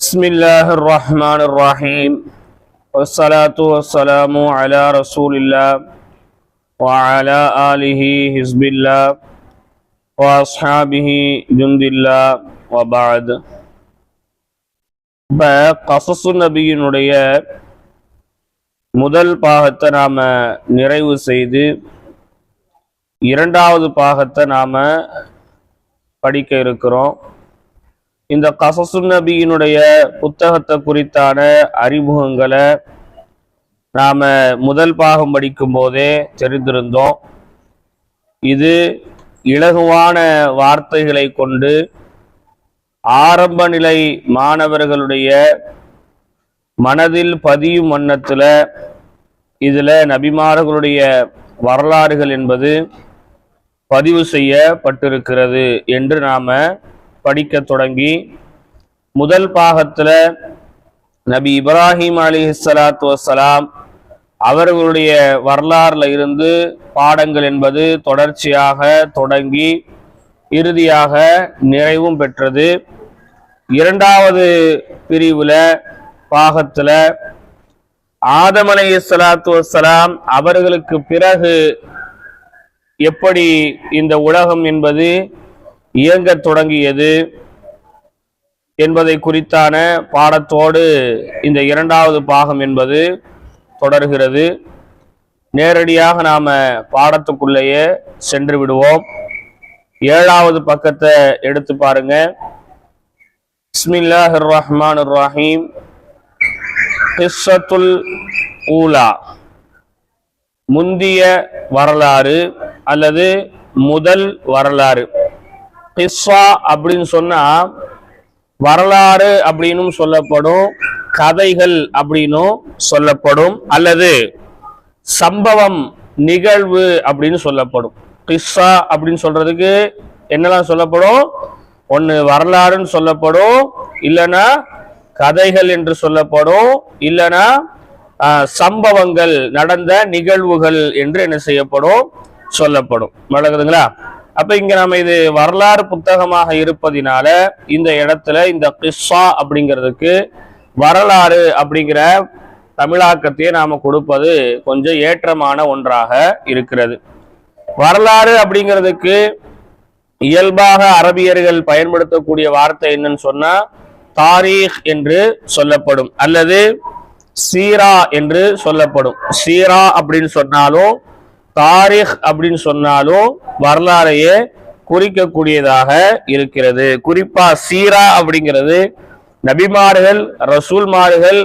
بسم الله الرحمن الرحيم والصلاة والسلام على رسول الله وعلى آله حزب الله وأصحابه جند الله وبعد. கஸஸு நபியினுடைய முதல் பாகத்தை நாம நிறைவு செய்து இரண்டாவது பாகத்தை நாம படிக்க இருக்கிறோம். இந்த கஸஸு நபியினுடைய புத்தகத்தை குறித்தான அறிமுகங்களை நாம முதல் பாகம் படிக்கும் போதே தெரிந்திருந்தோம். இது இலகுவான வார்த்தைகளை கொண்டு ஆரம்ப நிலை மாணவர்களுடைய மனதில் பதியும் வண்ணத்துல இதுல நபிமார்களுடைய வரலாறுகள் என்பது பதிவு செய்யப்பட்டிருக்கிறது என்று நாம படிக்க தொடங்கி முதல் பாகத்துல நபி இப்ராஹிம் அலைஹிஸ்ஸலாத்து வஸ்ஸலாம் அவர்களுடைய வரலாறுல இருந்து பாடங்கள் என்பது தொடர்ச்சியாக தொடங்கி இறுதியாக நிறைவும் பெற்றது. இரண்டாவது பிரிவுல பாகத்துல ஆதம் அலைஹிஸ்ஸலாத்து வஸ்ஸலாம் அவர்களுக்கு பிறகு எப்படி இந்த உலகம் என்பது இயங்க தொடங்கியது என்பதை குறித்தான பாடத்தோடு இந்த இரண்டாவது பாகம் என்பது தொடர்கிறது. நேரடியாக நாம பாடத்துக்குள்ளேயே சென்று விடுவோம். ஏழாவது பக்கத்தை எடுத்து பாருங்க. பிஸ்மில்லாஹிர் ரஹ்மானிர் ரஹீம். கிஸ்ஸத்துல் ஊலா, முந்திய வரலாறு அல்லது முதல் வரலாறு. கிஸ்ஸா அப்படின்னு சொன்னா வரலாறு அப்படின்னும் சொல்லப்படும், கதைகள் அப்படின்னும் சொல்லப்படும், அல்லது சம்பவம் நிகழ்வு அப்படின்னு சொல்லப்படும். கிஸ்ஸா அப்படின்னு சொல்றதுக்கு என்னெல்லாம் சொல்லப்படும்? ஒன்னு வரலாறுன்னு சொல்லப்படும், இல்லைன்னா கதைகள் என்று சொல்லப்படும், இல்லைன்னா சம்பவங்கள் நடந்த நிகழ்வுகள் என்று என்ன செய்யப்படும் சொல்லப்படும். வழங்குதுங்களா? அப்ப இங்க நம்ம இது வரலாறு புத்தகமாக இருப்பதினால இந்த இடத்துல இந்த கிஸ்ஸா அப்படிங்கிறதுக்கு வரலாறு அப்படிங்கிற தமிழாக்கத்தையே நாம கொடுப்பது கொஞ்சம் ஏற்றமான ஒன்றாக இருக்கிறது. வரலாறு அப்படிங்கிறதுக்கு இயல்பாக அரபியர்கள் பயன்படுத்தக்கூடிய வார்த்தை என்னன்னு சொன்னா தாரீக் என்று சொல்லப்படும், அல்லது சீரா என்று சொல்லப்படும். சீரா அப்படின்னு சொன்னாலும் தாரிக் அப்படின்னு சொன்னாலும் வரலாறையே குறிக்கக்கூடியதாக இருக்கிறது. குறிப்பா சீரா அப்படிங்கிறது நபிமார்கள், ரசூல்மார்கள்,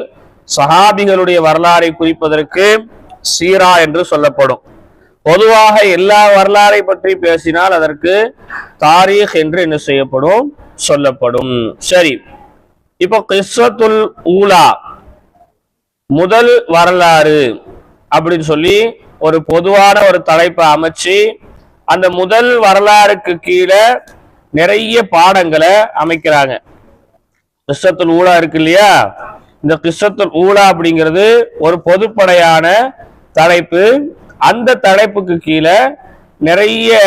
சஹாபிகளுடைய வரலாறை குறிப்பதற்கு சீரா என்று சொல்லப்படும். பொதுவாக எல்லா வரலாறை பற்றி பேசினால் அதற்கு தாரீக் என்று என்ன செய்யப்படும் சொல்லப்படும். சரி, இப்போ கிஸ்ஸத்துல் ஊலா, முதல் வரலாறு அப்படின்னு சொல்லி ஒரு பொதுவான ஒரு தலைப்பை அமைச்சு அந்த முதல் வரலாறுக்கு கீழே நிறைய பாடங்களை அமைக்கிறாங்க. கிஸ்ஸத்துல் ஊலா இருக்கு இல்லையா? இந்த கிஸ்ஸத்துல் ஊலா அப்படிங்கிறது ஒரு பொதுப்படையான தலைப்பு. அந்த தலைப்புக்கு கீழே நிறைய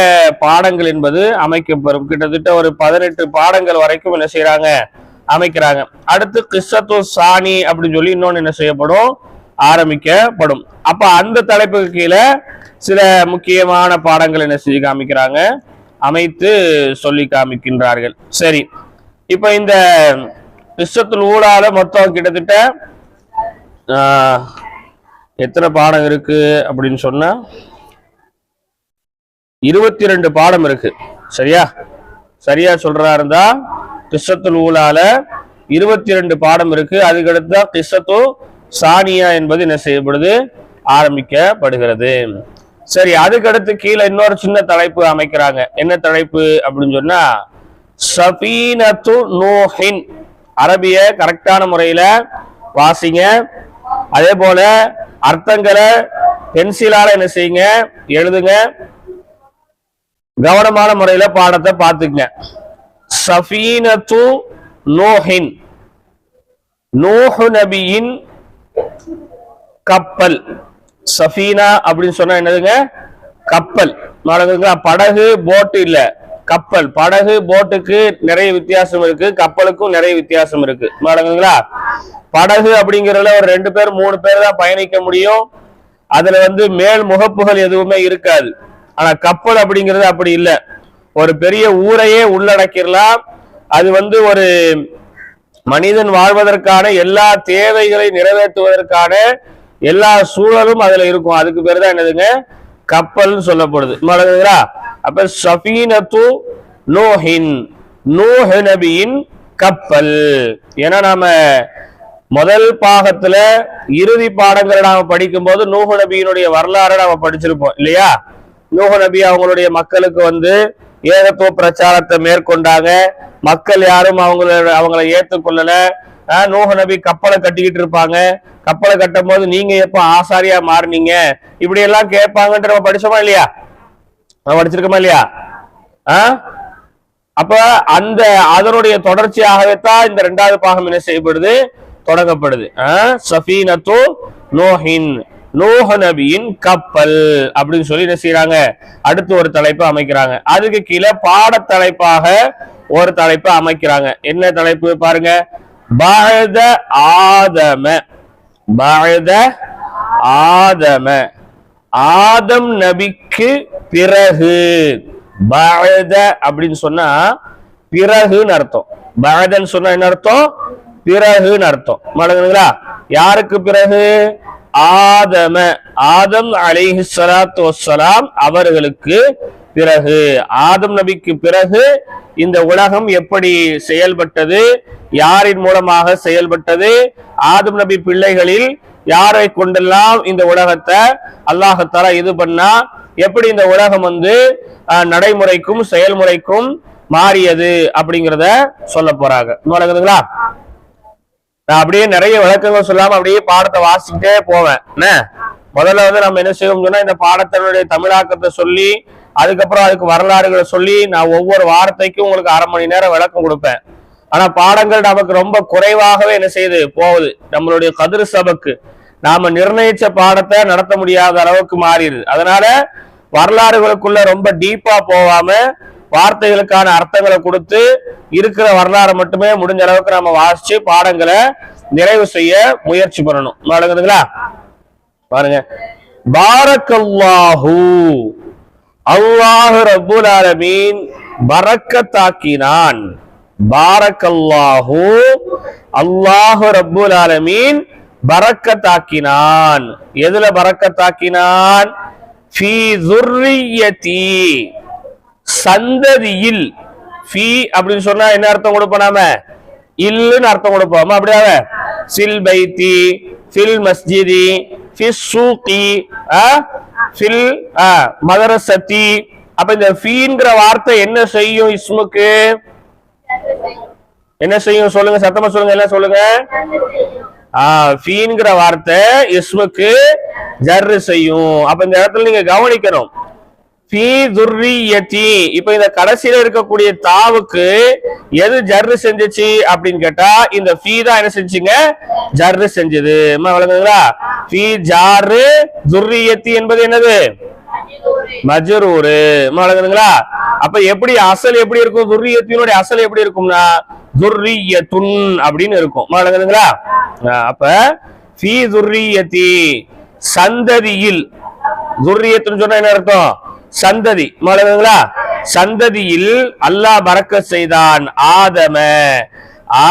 பாடங்கள் என்பது அமைக்கப்படும். கிட்டத்தட்ட ஒரு 18 பாடங்கள் வரைக்கும் என்ன செய்யறாங்க அமைக்கிறாங்க. அடுத்து கிஸ்ஸத்து சானி அப்படின்னு சொல்லி இன்னொன்னு என்ன செய்யப்படும் ஆரம்பிக்கப்படும். அப்ப அந்த தலைப்புக்கு கீழே சில முக்கியமான பாடங்கள் என்ன செஞ்சு காமிக்கிறாங்க, அமைத்து சொல்லி காமிக்கின்றார்கள். சரி, இப்ப இந்த கிஸ்ஸத்துல் ஊலால மொத்தம் கிட்டத்தட்ட எத்தனை பாடம் இருக்கு அப்படின்னு சொன்னா 22 பாடம் இருக்கு. சரியா சொல்றா இருந்தா கிஸ்ஸத்துல் ஊலால 22 பாடம் இருக்கு. அதுக்கடுத்து கிஸ்ஸத்து சானியா என்பது என்ன செய்யப்படுது ஆரம்பிக்கப்படுகிறது. சரி, அதுக்கடுத்து கீழே இன்னொரு சின்ன தலைப்பு அமைக்கிறாங்க. என்ன தலைப்பு அப்படின்னு சொன்னா சஃபீனத்து நூஹின். அரபிய கரெக்டான முறையில வாசிங்க. அதே போல அர்த்தங்களை பென்சிலால என்ன செய்யுங்க எழுதுங்க. கவனமான முறையில பாடத்தை பார்த்துக்குங்க. சஃபீனத்து நூஹின், நூஹ் நபியின் கப்பல். சஃபீனா அப்படின்னு சொன்னா என்னதுங்க? கப்பல். படகு, போட்டு இல்ல, கப்பல், படகு போட்டுக்கு நிறைய வித்தியாசம் இருக்கு, கப்பலுக்கும் நிறைய வித்தியாசம் இருக்கு. வழங்குங்களா? படகு அப்படிங்கறதுல ஒரு 2 பேர் 3 பேர் தான் பயணிக்க முடியும். அதுல மேல் முகப்புகள் எதுவுமே இருக்காது. ஆனா கப்பல் அப்படிங்கிறது அப்படி இல்லை, ஒரு பெரிய ஊரையே உள்ளடக்கிடலாம். அது ஒரு மனிதன் வாழ்வதற்கான எல்லா தேவைகளை நிறைவேற்றுவதற்கான எல்லா சூழலும் அதுல இருக்கும். அதுக்கு பேர் தான் என்னதுங்க? கப்பல் சொல்லப்படுது. அப்ப சஃபீனத்து நூஹின், நூஹ் நபியின் கப்பல். ஏன்னா நாம முதல் பாகத்துல இறுதி பாடங்களை நாம படிக்கும் போது நூஹ் நபியினுடைய வரலாறு நாம படிச்சிருப்போம் இல்லையா? நூஹ் நபி அவங்களுடைய மக்களுக்கு ஏகத்துவ பிரச்சாரத்தை மேற்கொண்டாங்க. மக்கள் யாரும் அவங்களை ஏற்றுக்கொள்ளல. நூஹ் நபி கப்பலை கட்டிக்கிட்டு இருப்பாங்க. கப்பலை கட்டும் போது நீங்க எப்ப ஆசாரியா மாறினீங்க, இப்படி எல்லாம் கேட்பாங்கன்ற நம்ம படிச்சோமா இல்லையா? படிச்சிருக்கோமா இல்லையா? அப்ப அதனுடைய தொடர்ச்சியாகவே தான் இந்த 2வது பாகம் என்ன செய்யப்படுது, தொடங்கப்படுது. சஃபீனத்து நூஹின், நூஹ் நபியின் கப்பல் அப்படின்னு சொல்லி என்ன செய்யறாங்க, அடுத்து ஒரு தலைப்பு அமைக்கிறாங்க. அதுக்கு கீழே பாடத்தலைப்பாக ஒரு தலைப்பு அமைக்கிறாங்க. என்ன தலைப்பு பாருங்க? பஅத ஆதம, பஅத ஆதம, ஆதம் நபிக்கு பிறகு. பஅத அப்படின்னு சொன்னா பிறகுன்னு அர்த்தம். பஅதன்னு சொன்னா என்ன அர்த்தம்? பிறகுன்னு அர்த்தம். மடங்குங்களா? யாருக்கு பிறகு? ஆதம, ஆதம் அலைஹிஸ்ஸலாத்து வஸ்ஸலாம் அவர்களுக்கு பிறகு. ஆதம் நபிக்கு பிறகு இந்த உலகம் எப்படி செயல்பட்டது, யாரின் மூலமாக செயல்பட்டது, ஆதம் நபி பிள்ளைகளில் யாரை கொண்டெல்லாம் இந்த உலகத்தை அல்லாஹ் இது பண்ணா, எப்படி இந்த உலகம் நடைமுறைக்கும் செயல்முறைக்கும் மாறியது அப்படிங்கிறத சொல்ல போறாங்க. வழங்குதுங்களா? நான் அப்படியே நிறைய விளக்கங்கள் சொல்லாம அப்படியே பாடத்தை வாசிக்கிட்டே போவேன். முதல்ல நம்ம என்ன செய்வோம்னா, இந்த பாடத்தினுடைய தமிழாக்கத்தை சொல்லி அதுக்கப்புறம் அதுக்கு வரலாறுகளை சொல்லி நான் ஒவ்வொரு வார்த்தைக்கும் உங்களுக்கு 1/2 மணி நேரம் விளக்கம் கொடுப்பேன். ஆனா பாடங்கள் நமக்கு ரொம்ப குறைவாகவே என்ன செய்யுது போகுது. நம்மளுடைய கதிர் சபைக்கு நாம நிர்ணயிச்ச பாடத்தை நடத்த முடியாத அளவுக்கு மாறிடுது. அதனால வரலாறுகளுக்குள்ள ரொம்ப டீப்பா போகாம வார்த்தைகளுக்கான அர்த்தங்களை கொடுத்து இருக்கிற வரலாறு மட்டுமே முடிஞ்ச அளவுக்கு நம்ம வாசிச்சு பாடங்களை நிறைவு செய்ய முயற்சி பண்ணணும். வழங்குதுங்களா? பாருங்க. பாரக்கல்லாஹு, அல்லாஹ் ரப்புல் ஆலமீன் பரக்கத்தாக்கினான். பாரக்கல்லாஹு, அல்லாஹ் ரப்புல் ஆலமீன் பரக்கத்தாக்கினான். எதுல பரக்கத்தாக்கினான்? ஃபீ ذُرِّيَّتِي, சந்ததியில். ஃபீ அப்படின்னு சொன்னா என்ன அர்த்தம் கொடுப்போம்? நாம இல்லுன்னு அர்த்தம் கொடுப்போம். அப்படியாவ ஃபில் பைத்தி, ஃபில் மஸ்ஜிதி, ஃபிஸ் சூகி, ஃபில் மதரசத்தி. அப்ப இந்த ஃபீங்கிற வார்த்தை என்ன செய்யும்? இஸ்முக்கு என்ன செய்யும்? சொல்லுங்க, சத்தமா சொல்லுங்க, எல்லாம் சொல்லுங்க. ஃபீங்கிற வார்த்தை இஸ்முக்கு ஜர்ரு செய்யும். அப்ப இந்த இடத்துல நீங்க கவனிக்கணும். ஃபீ ذُرِّيَّتِي, இப்ப இந்த கடைசியில இருக்கக்கூடிய தாவுக்கு எது ஜர்ரு செஞ்சுச்சு அப்படின்னு கேட்டா, இந்த ஃபீ தான் என்ன செஞ்சுங்க? ஜர்ரு செஞ்சது. வழங்குங்களா? ஃபீ ஜாரு, ذُرِّيَّتِي என்பது என்னது? மஜ்ரூரு. வழங்குங்களா? அப்ப எப்படி அசல் எப்படி இருக்கும்? ذُرِّيَّத்தினுடைய அசல் எப்படி இருக்கும்னா ذُرِّيَّத்துன் அப்படின்னு இருக்கும். வழங்குங்களா? அப்ப ஃபீ ذُرِّيَّتِي, சந்ததியில். ذُرِّيَத்துன்னு சொன்னா என்ன அர்த்தம்? சந்ததி. வழங்குங்களா? சந்ததியில் அல்லாஹ் பரக்கத் செய்தான். ஆதம,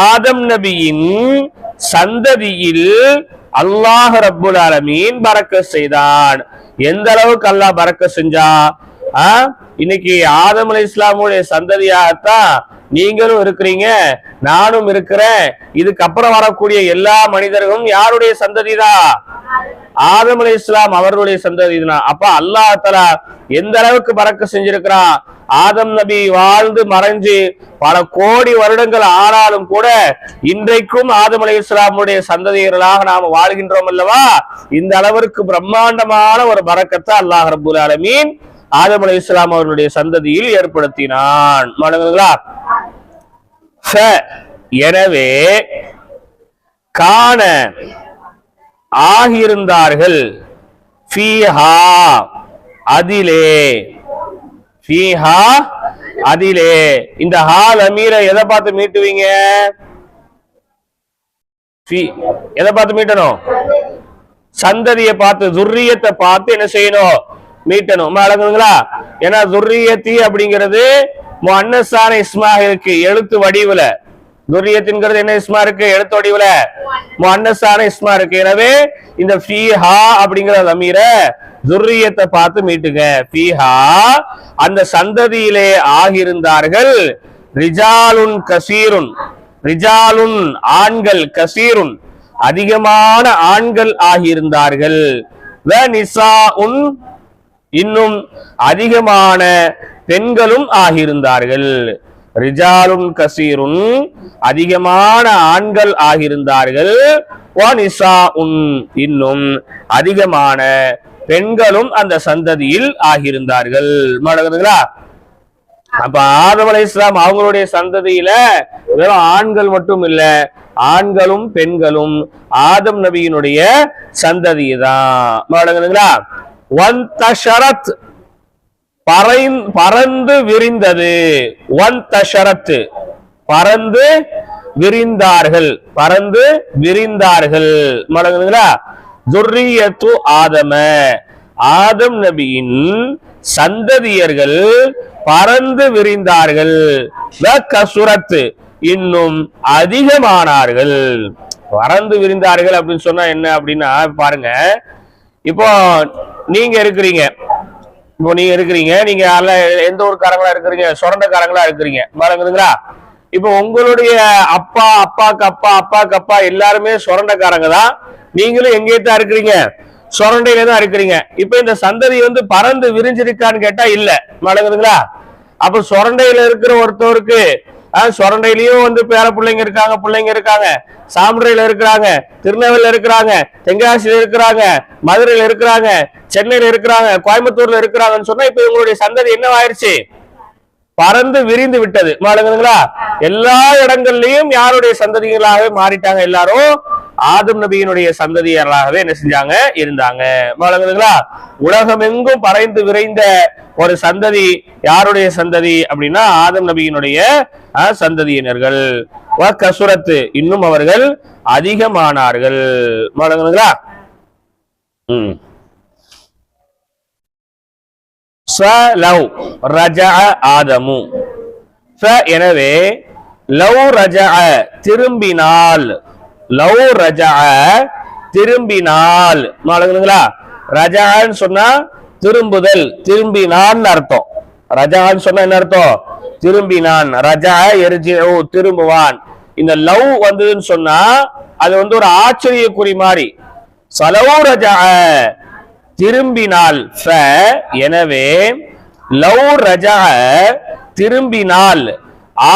ஆதம் நபியின் சந்ததியில் அல்லாஹ் ரப்புல் ஆலமீன் பரக்கத் செய்தான். எந்த அளவுக்கு அல்லாஹ் பரக்கத் செஞ்சா? இன்னைக்கு ஆதம் அலைஹிஸ்ஸலாமுடைய சந்ததியாகத்தான் நீங்களும் இருக்கிறீங்க, நானும் இருக்கிறேன். இதுக்கப்புறம் வரக்கூடிய எல்லா மனிதர்களும் யாருடைய சந்ததி தான்? ஆதம் அலைஹிஸ்ஸலாம் அவர்களுடைய சந்ததி தான். அப்ப அல்லாஹ் தஆலா எந்த அளவுக்கு பரக்கத் செஞ்சிருக்கிறான்? ஆதம் நபி வாழ்ந்து மறைஞ்சு பல கோடி வருடங்கள் ஆனாலும் கூட இன்றைக்கும் ஆதம் அலைஹிஸ்ஸலாமுடைய சந்ததியர்களாக நாம வாழ்கின்றோம் அல்லவா? இந்த அளவிற்கு பிரம்மாண்டமான ஒரு பரக்கத்தை அல்லாஹ் ரப்புல் ஆலமீன் ஆதம் அலைஹிஸ்ஸலாம் அவர்களுடைய சந்ததியில் ஏற்படுத்தினான். வணங்குங்களா? எனவே கான ஆகியிருந்தார்கள், ஃபீஹா அதிலே, ஃபீஹா அதிலே. இந்த ஹா லமீரை எதை பார்த்து மீட்டுவீங்க? எதை பார்த்து மீட்டணும்? சந்ததியை பார்த்து, துர்ரியத்தை பார்த்து என்ன செய்யணும்? மீட்டணும். அழகுங்களா? ஏன்னா துர்ரியத்தி அப்படிங்கிறது முஅன்னஸான இஸ்மாக இருக்கு, எழுத்து வடிவுல. துர்ரியத்தின்கிறது என்ன இஸ்மா இருக்கு? எழுத்து வடிவுல முஅன்னஸான இஸ்மா இருக்கு. எனவே இந்த ஃபீஹா அப்படிங்கிற லமீரை துர்ரியத்தை பார்த்து மீட்டுங்க. ஃபீஹா அந்த சந்ததியிலே ஆகியிருந்தார்கள் ரிஜாலுன் கசீருன், ரிஜாலுன் ஆண்கள், கசீருன் அதிகமான ஆண்கள் ஆகியிருந்தார்கள். வ நிசாஉன் இன்னும் அதிகமான பெண்களும் ஆகியிருந்தார்கள். ரிஜாலுன் கசீருன் அதிகமான ஆண்கள் ஆகியிருந்தார்கள். வ நிசாஉன் இன்னும் அதிகமான பெண்களும் அந்த சந்ததியில் ஆகியிருந்தார்கள். மாட்டீங்களா? அப்ப ஆதம் அலைஹிஸ்ஸலாம் அவங்களுடைய சந்ததியில வெறும் ஆண்கள் மட்டும் இல்ல, ஆண்களும் பெண்களும் ஆதம் நபியினுடைய சந்ததி தான். மாட்டீங்களா? வந்தஷரத் பறந்து விரிந்தது. வந்தஷரத் பறந்து விரிந்தார்கள், பறந்து விரிந்தார்கள். மாட்டீங்களா? துர்ரியத்து ஆதம ஆதம் நபியின் சந்ததியர்கள் பறந்து விரிந்தார்கள். கசுரத்து இன்னும் அதிகமானார்கள். பறந்து விரிந்தார்கள் அப்படின்னு சொன்னா என்ன அப்படின்னா, பாருங்க, இப்போ நீங்க இருக்கிறீங்க, நீங்க எந்த ஊருக்காரங்களா இருக்கிறீங்க? சொரண்டக்காரங்களா இருக்கிறீங்க. பாருங்களா? இப்போ உங்களுடைய அப்பா, அப்பாக்கு அப்பா, அப்பாக்கு அப்பா எல்லாருமே சொரண்டக்காரங்க தான். நீங்களும் எங்கேதான் இருக்கிறீங்க? சொரண்டையில தான் இருக்கிறீங்க. இப்ப இந்த சந்ததி பறந்து விரிஞ்சிருக்கான்னு கேட்டா இல்ல. மடங்குதுங்களா? அப்ப சொரண்டையில இருக்கிற ஒருத்தவருக்கு சொரண்டையிலயும் பேர பிள்ளைங்க இருக்காங்க, பிள்ளைங்க இருக்காங்க, சாமுண்டையில இருக்கிறாங்க, திருநெல்வேலியில இருக்கிறாங்க, தென்காசியில இருக்கிறாங்க, மதுரையில இருக்கிறாங்க, சென்னையில இருக்கிறாங்க, கோயம்புத்தூர்ல இருக்கிறாங்கன்னு சொன்னா இப்ப இவங்களுடைய சந்ததி என்னவாயிருச்சு? பறந்து விரிந்து விட்டது. மாடுங்களா? எல்லா இடங்கள்லயும் யாருடைய சந்ததிகளாகவே மாறிட்டாங்க? எல்லாரும் ஆதம் நபியினுடைய சந்ததியர்களாகவே என்ன செஞ்சாங்க? இருந்தாங்க. மாடுங்களா? உலகம் எங்கும் பறந்து விரைந்த ஒரு சந்ததி யாருடைய சந்ததி அப்படின்னா ஆதம் நபியினுடைய சந்ததியினர்கள். கசுரத்து இன்னும் அவர்கள் அதிகமானார்கள். மாடுங்களா? ஆதமு எனவே லவ் ரஜா திரும்பினால், லவ் ரஜா திரும்பினால். மாடுங்களா? ரஜான்னு சொன்னா திரும்புதல், திரும்பினான் அர்த்தம். ரஜான்னு சொன்னா என்ன அர்த்தம்? திரும்பினான். ரஜா எரிஜிஉ திரும்புவான். இந்த லவ் வந்ததுன்னு சொன்னா அது ஒரு ஆச்சரியக்குறி மாதிரி. சலவு ரஜா திரும்பினால். எனவே லவ் ரஜா திரும்பினால்,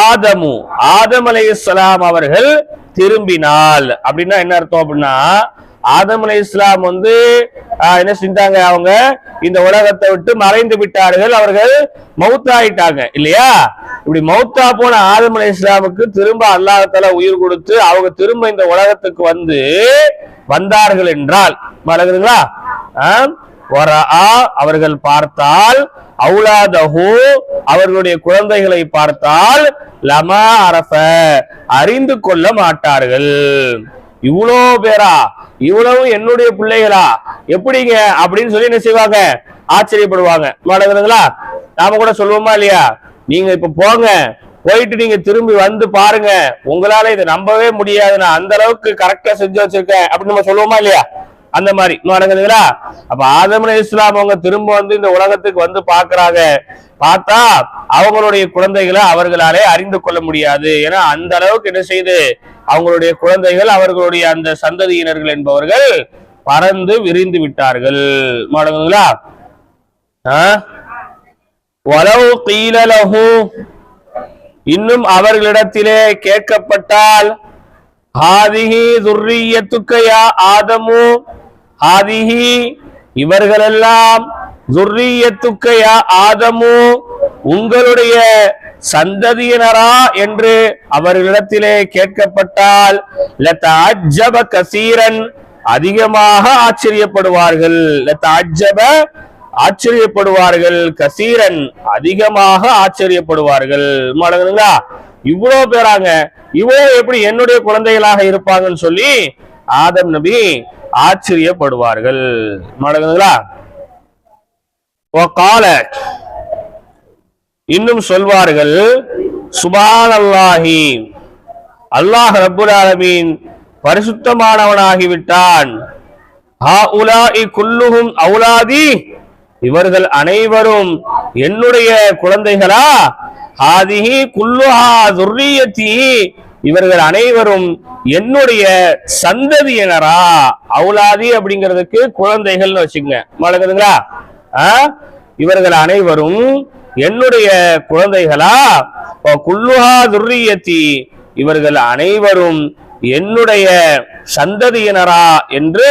ஆதமு ஆதம் அலைஹிஸ்ஸலாம் அவர்கள் திரும்பினால் அப்படின்னா என்ன அர்த்தம் அப்படின்னா, ஆதம் அலைஹிஸ்ஸலாம் என்ன செஞ்சாங்க? அவங்க இந்த உலகத்தை விட்டு மறைந்து விட்டார்கள், அவர்கள் மௌத்தாயிட்டாங்க இல்லையா? இப்படி மௌத்தா போன ஆதம் அலைஹிஸ்ஸலாமுக்கு திரும்ப அல்லாஹ் தஆலா உயிர் கொடுத்து அவங்க திரும்ப இந்த உலகத்துக்கு வந்தார்கள் என்றால், மறக்குதுங்களா? அவர்கள் பார்த்தால், அவுலாதஹு அவர்களுடைய குழந்தைகளை பார்த்தால், லமா அரஃப அறிந்து கொள்ள மாட்டார்கள். இவ்வளோ பேரா, இவ்வளவு என்னுடைய பிள்ளைகளா, எப்படிங்க அப்படின்னு சொல்லி என்ன செய்வாங்க? ஆச்சரியப்படுவாங்க. மாட்டீங்களா? நாம கூட சொல்லுவோமா இல்லையா? நீங்க இப்ப போங்க, போயிட்டு நீங்க திரும்பி பாருங்க, உங்களால இதை நம்பவே முடியாது, நான் அந்த அளவுக்கு கரெக்டா செஞ்சு வச்சிருக்கேன் அப்படின்னு நம்ம சொல்லுவோமா இல்லையா? அந்த மாதிரி. மாட்டீங்களா? அப்ப ஆதம் அலைஹிஸ்ஸலாம் அவங்க திரும்ப இந்த உலகத்துக்கு பாக்குறாங்க. பார்த்தா அவங்களுடைய குழந்தைகளை அவர்களாலே அறிந்து கொள்ள முடியாது. ஏன்னா அந்த அளவுக்கு என்ன செய்து அவங்களுடைய குழந்தைகள், அவர்களுடைய அந்த சந்ததியினர்கள் என்பவர்கள் பறந்து விரிந்து விட்டார்கள். மாட்டீங்களா? வலவ் கீல லஹு இன்னும் அவர்களிடத்திலே கேட்கப்பட்டால், ஹாதிஹி துர்ரியத்துக்க யா ஆதமு, ஹாதிஹி இவர்களெல்லாம், துர்ரியத்துக்க யா ஆதமு உங்களுடைய சந்ததியினரா என்று அவர்களிடத்திலே கேட்கப்பட்டால், லதஅஜ்ஜப கஸீரன் அதிகமாக ஆச்சரியப்படுவார்கள். லதஅஜ்ஜப ஆச்சரியப்படுவார்கள், கசீரன் அதிகமாக ஆச்சரியப்படுவார்கள். மடங்குங்களா, இவ்வளவு பேராங்க, இவ்வளவு எப்படி என்னுடைய குழந்தைகளாக இருப்பாங்கன்னு சொல்லி ஆதம் நபி ஆச்சரியப்படுவார்கள். மடங்குங்களா. இன்னும் சொல்வார்கள், சுப்ஹானல்லாஹி, அல்லாஹ் ரப்புல் ஆலமீன் பரிசுத்தமானவனாகிவிட்டான். ஹாஉலாஇ குல்லுஹும் அவுலாதி, இவர்கள் அனைவரும் என்னுடைய குழந்தைகளா. ஹாதிஹி குல்லுஹா துர்ரியத்தி, இவர்கள் அனைவரும் என்னுடைய சந்ததியினரா. அவுலாதி அப்படிங்கிறதுக்கு குழந்தைகள்னு வச்சுக்கங்க. மழங்குதுங்களா. இவர்கள் அனைவரும் என்னுடைய குழந்தைகளா. குல்லுஹா துர்ரியத்தி, இவர்கள் அனைவரும் என்னுடைய சந்ததியினரா என்று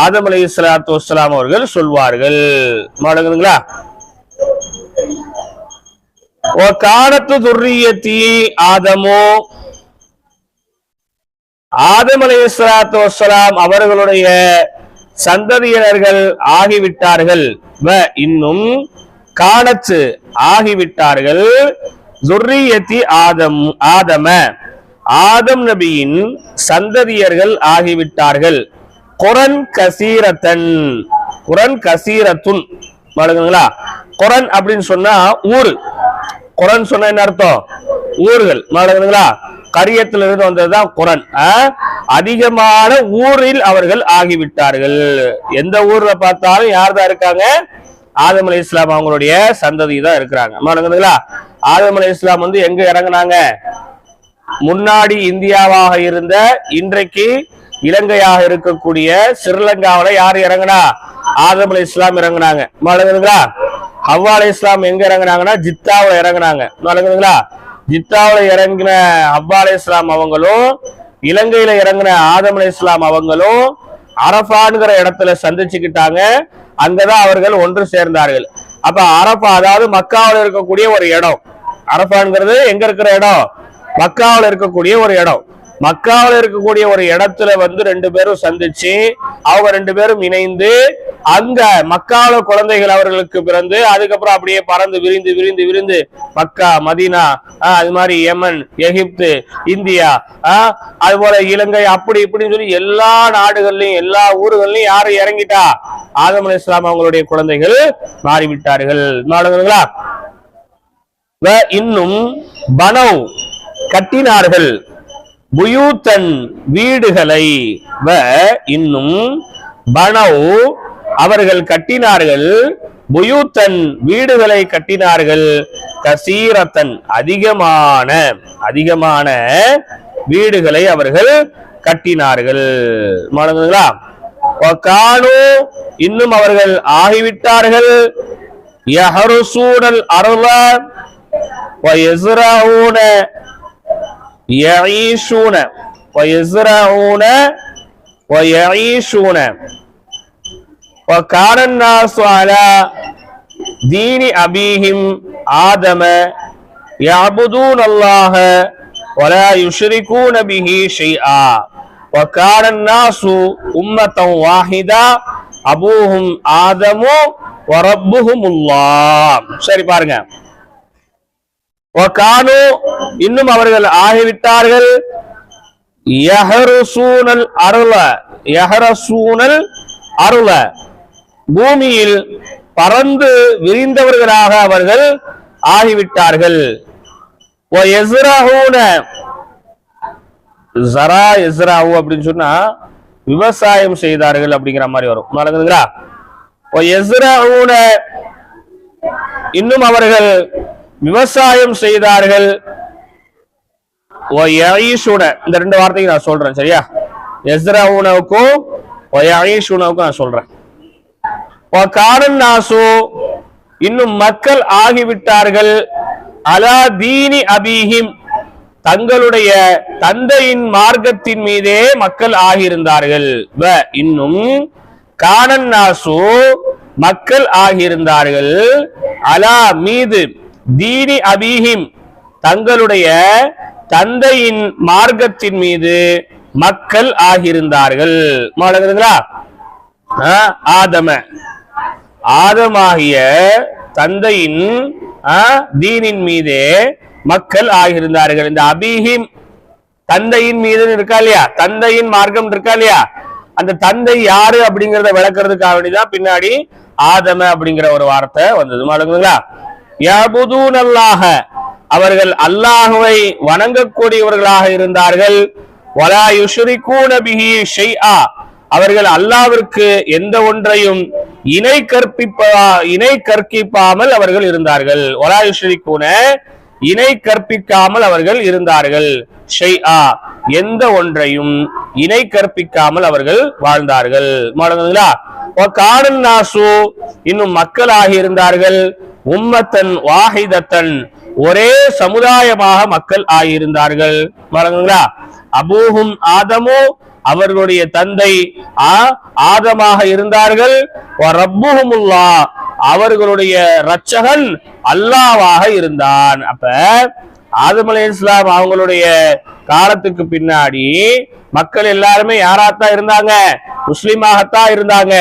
ஆதம் அலைஹிஸ்ஸலாத்து வஸ்ஸலாம் அவர்கள் சொல்வார்கள். மடங்குதுங்களா. கானத்து துர்ரியத்தி ஆதமோ, ஆதம் அலைஹிஸ்ஸலாத்து வஸ்ஸலாம் அவர்களுடைய சந்ததியினர்கள் ஆகிவிட்டார்கள். இன்னும் கானத்து ஆகிவிட்டார்கள். துர்ரியத்தி ஆதம, ஆதம் நபியின் சந்ததியர்கள் ஆகிவிட்டார்கள். குரன் கசீரத்தன், குரன் கசீரத்துன். மடங்குங்களா. குரன் அப்படின்னு சொன்னா ஊரு. குரன் சொன்ன என்ன அர்த்தம்? ஊர்கள். மடங்குங்களா. கரியத்திலிருந்து வந்ததுதான் குரன். அதிகமான ஊரில் அவர்கள் ஆகிவிட்டார்கள். எந்த ஊர்ல பார்த்தாலும் யார் தான் இருக்காங்க? ஆதம் அலைஹிஸ்ஸலாம் அவங்களுடைய சந்ததி தான் இருக்கிறாங்க. மடங்குங்களா. ஆதம் அலைஹிஸ்ஸலாம் எங்க இறங்குனாங்க? முன்னாடி இந்தியாவாக இருந்த இன்றைக்கு இலங்கையாக இருக்கக்கூடிய ஸ்ரீலங்காவில யார் இறங்கினா? ஆதம் அலைஹிஸ்ஸலாம் இறங்குனாங்க. மடங்குங்களா. ஹவ்வா அலைஹிஸ்ஸலாம் எங்க இறங்குனாங்கன்னா ஜித்தாவுல இறங்குனாங்க. மடங்குங்களா. ஜித்தாவுல இறங்கின ஹவ்வா அலைஹிஸ்ஸலாம் அவங்களும் இலங்கையில இறங்கின ஆதம் அலைஹிஸ்ஸலாம் அவங்களும் அரஃபான்கிற இடத்துல சந்திச்சுக்கிட்டாங்க. அங்கதான் அவர்கள் ஒன்று சேர்ந்தார்கள். அப்ப அரஃபா அதாவது மக்காவில் இருக்கக்கூடிய ஒரு இடம். அரஃபான்ங்கிறது எங்க இருக்கிற இடம்? மக்காவில் இருக்கக்கூடிய ஒரு இடம். மக்காவில் இருக்கக்கூடிய ஒரு இடத்துல ரெண்டு பேரும் சந்திச்சு அவங்க ரெண்டு பேரும் இணைந்து அங்க மக்கால குழந்தைகள் அவர்களுக்கு பிறந்து அதுக்கப்புறம் அப்படியே பறந்து விரிந்து விரிந்து விரிந்து மக்கா, மதீனா, அது மாதிரி யமன், எகிப்து, இந்தியா, அது போல இலங்கை, அப்படி இப்படின்னு சொல்லி எல்லா நாடுகள்லயும் எல்லா ஊர்கள்லயும் யாரு இறங்கிட்டா? ஆதம் அலைஹிஸ்ஸலாம் அவங்களுடைய குழந்தைகள் மாறிவிட்டார்கள். நாடுகளா. இன்னும் பனவ் கட்டினார்கள், புயூத்தன் வீடுகளை. இன்னும் பனவ் அவர்கள் கட்டினார்கள், புயூத்தன் வீடுகளை கட்டினார்கள், கசீரத்தன் அதிகமான அதிகமான வீடுகளை அவர்கள் கட்டினார்கள். மாணவர்களா. கானு இன்னும் அவர்கள் ஆகிவிட்டார்கள், யஹருசூனல் அர்ள வயஸ்ரஊன யஈஷூன வயஸ்ரஊன வயஈஷூன وكان الناس على دين أبيهم آدم يعبدون الله ولا يشركون به شيئا وكان الناس أمة واحدة أبوهم آدم وربهم الله. சரி பாருங்க. وكانوا இன்னும் அவர்கள் ஆகிவிட்டார்கள், யஹருசூனல் அர்ள, யஹரசூனல் அருள பூமியில் பறந்து விரிந்தவர்களாக அவர்கள் ஆகிவிட்டார்கள். அப்படின்னு சொன்னா விவசாயம் செய்தார்கள் அப்படிங்கிற மாதிரி வரும். இன்னும் அவர்கள் விவசாயம் செய்தார்கள். இந்த ரெண்டு வார்த்தைக்கு நான் சொல்றேன், சரியா? எஸ்ரவுனவுக்கும் நான் சொல்றேன். இன்னும் மக்கள் ஆகிவிட்டார்கள், அலா தீனி அபீஹிம் தங்களுடைய தந்தையின் மார்க்கத்தின் மீதே மக்கள் ஆகியிருந்தார்கள். இன்னும் கானன் நாசு மக்கள் ஆகியிருந்தார்கள், அலா மீது, தீனி அபீஹிம் தங்களுடைய தந்தையின் மார்க்கத்தின் மீது மக்கள் ஆகியிருந்தார்கள். மாணவர்களா. ஆதம ஆதமாகிய தந்தையின் தீனின் மீதே மக்கள் ஆகியிருந்தார்கள். இந்த அபிஹிம் தந்தையின் மீது இருக்கா இல்லையா, தந்தையின் மார்க்கம் இருக்கா இல்லையா, அந்த தந்தை யாரு அப்படிங்கறத விளக்குறதுக்காக வேண்டிதான் பின்னாடி ஆதம அப்படிங்கிற ஒரு வார்த்தை வந்தது. மாலுங்களா, யஅபுதூனல்லாஹ அவர்கள் அல்லாஹ்வை வணங்கக்கூடியவர்களாக இருந்தார்கள். வலா யுஷ்ரிகூன பிஹி ஷைஆ அவர்கள் அல்லாஹ்விற்கு எந்த ஒன்றையும் இணை கற்பிப்பாமல் அவர்கள் இருந்தார்கள். வலா யுஷ்ரிகூன இணை கற்பிக்காமல் அவர்கள் இருந்தார்கள். ஷைஆ எந்த ஒன்றையும் இணை கற்பிக்காமல் அவர்கள் வாழ்ந்தார்கள். மாலுங்களா, வகானன் நாசு இன்னும் மக்களாக இருந்தார்கள். உம்மத்தன் வாஹிதத்தன் ஒரே சமுதாயமாக மக்கள் ஆகியிருந்தார்கள். பாருங்களா, அபூஹும் ஆதமு அவர்களுடைய தந்தை ஆதமாக இருந்தார்கள். ரப்புஹுமுல்லாஹ் அவர்களுடைய இரட்சகன் அல்லாஹ்வாக இருந்தான். அப்ப ஆதம் அலைஹிஸ்ஸலாம் அவங்களுடைய காலத்துக்கு பின்னாடி மக்கள் எல்லாருமே யாராத்தான் இருந்தாங்க, முஸ்லிமாகத்தான் இருந்தாங்க.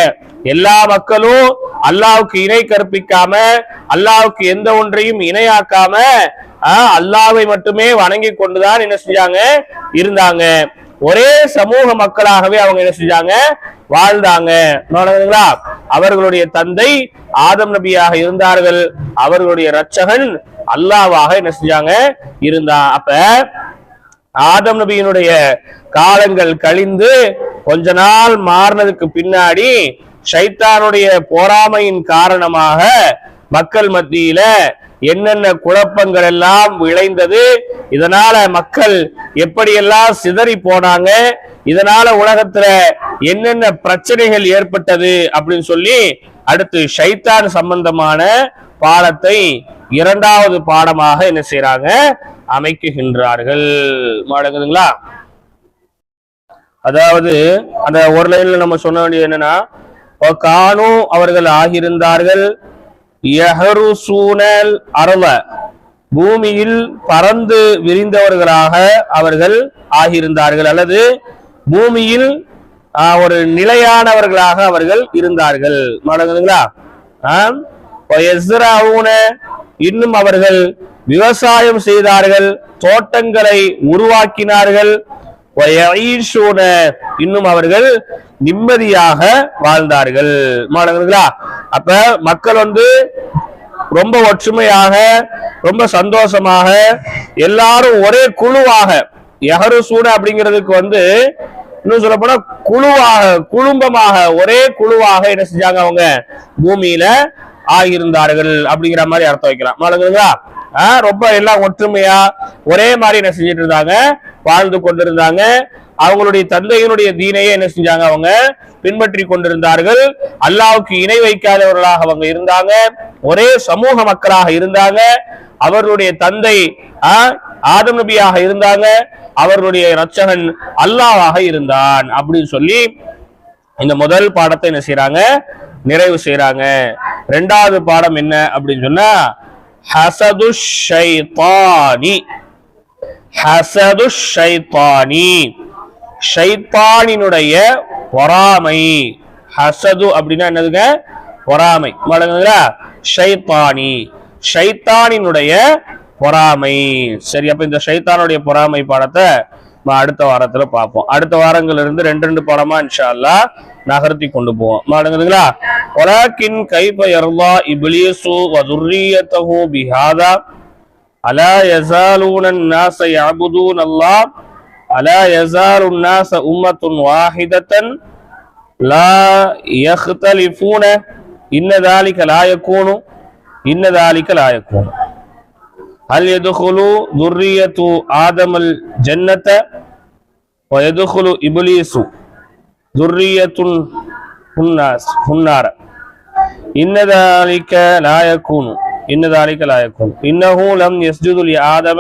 எல்லா மக்களும் அல்லாஹ்வுக்கு இணை கற்பிக்காம, அல்லாஹ்வுக்கு எந்த ஒன்றையும் இணையாக்காம அல்லாஹ்வை மட்டுமே வணங்கி கொண்டுதான் என்ன செஞ்சாங்க, இருந்தாங்க. ஒரே சமூக மக்களாகவே அவங்க என்ன செஞ்சாங்க, வாழ்ந்தாங்க. அவர்களுடைய தந்தை ஆதம் நபியாக இருந்தார்கள். அவர்களுடைய இரட்சகன் அல்லாஹ்வாக என்ன செஞ்சாங்க, இருந்தான். அப்ப ஆதம் நபியினுடைய காலங்கள் கழிந்து கொஞ்ச நாள் மாறினதுக்கு பின்னாடி ஷைத்தானுடைய பொறாமையின் காரணமாக மக்கள் மத்தியில என்னென்ன குழப்பங்கள் எல்லாம் விளைந்தது, இதனால மக்கள் எப்படியெல்லாம் சிதறி போனாங்க, இதனால உலகத்துல என்னென்ன பிரச்சனைகள் ஏற்பட்டது அப்படின்னு சொல்லி அடுத்து ஷைத்தான் சம்பந்தமான பாடத்தை இரண்டாவது பாடமாக என்ன செய்யறாங்க, அமைக்குகின்றார்கள். மாடுங்களா, அதாவது அந்த ஒரு லைன்ல நம்ம சொல்ல வேண்டியது என்னன்னா, கானு அவர்கள் ஆகியிருந்தார்கள். யஹருசூனல் அர்ள பூமியில் பறந்து விரிந்தவர்களாக அவர்கள் ஆகியிருந்தார்கள், அல்லது பூமியில் ஒரு நிலையானவர்களாக அவர்கள் இருந்தார்கள். மாடுங்களா, இன்னும் அவர்கள் விவசாயம் செய்தார்கள், தோட்டங்களை உருவாக்கினார்கள். இன்னும் அவர்கள் நிம்மதியாக வாழ்ந்தார்கள். மாணவர்களா, அப்ப மக்கள் ரொம்ப ஒற்றுமையாக ரொம்ப சந்தோஷமாக எல்லாரும் ஒரே குழுவாக, யஹருசூன அப்படிங்கிறதுக்கு இன்னும் சொல்ல போனா குழும்பமாக ஒரே குழுவாக என்ன செஞ்சாங்க, அவங்க பூமியில ஆகியிருந்தார்கள் அப்படிங்கிற மாதிரி அர்த்தம் வைக்கலாம். மாணவர்களா, ரொம்ப எல்லாம் ஒற்றுமையா ஒரே மாதிரி என்ன செஞ்சிட்டு இருந்தாங்க, வாழ்ந்து கொண்டிருந்தாங்க. அவங்களுடைய தந்தையினுடைய தீனையே என்ன செஞ்சாங்க, அவங்க பின்பற்றி கொண்டிருந்தார்கள். அல்லாஹ்வுக்கு இணை வைக்காதவர்களாக அவங்க இருந்தாங்க. ஒரே சமூக மக்களாக இருந்தாங்க. அவர்களுடைய தந்தை ஆதம் நபியாக இருந்தாங்க. அவர்களுடைய இரட்சகன் அல்லாஹ்வாக இருந்தான் அப்படின்னு சொல்லி இந்த முதல் பாடத்தை என்ன செய்யறாங்க, நிறைவு செய்யறாங்க. இரண்டாவது பாடம் என்ன அப்படின்னு சொன்னா, ஹஸது ஷைத்தானி. ஹஸது ஷைத்தானி, ஷைத்தானினுடைய பொறாமை. ஹஸது அப்படின்னா என்னதுங்க, பொறாமை. மாடுங்களா, ஷைத்தானி ஷைத்தானினுடைய பொறாமை. சரி, அப்ப இந்த ஷைத்தானுடைய பொறாமை பாடத்தை அடுத்த வாரத்துல பார்ப்போம். அடுத்த வாரங்கள்ல இருந்து ரெண்டு பாடமா இன்ஷா அல்லாஹ் நகர்த்தி கொண்டு போவோம். மாடுங்களா, வலாக்கின் கைஃப யர்லா இப்லீசு வ ذُرِّيَّتُهُ பிஹாதா அலா யஸாலூன النَّاسَ يَعْبُدُونَ اللَّهَ அலா யஸாலு النَّاسَ உம்மத்துன் வாஹிதத்தன் லா யக்தலிஃபூன இன்ன ذلك لا يكون இன்ன ذلك لا يكون هل يدخل ذرية آدم الجنة ويدخل إبليس ذرية النار إن ذلك لا يكون إنه لم يسجد لآدم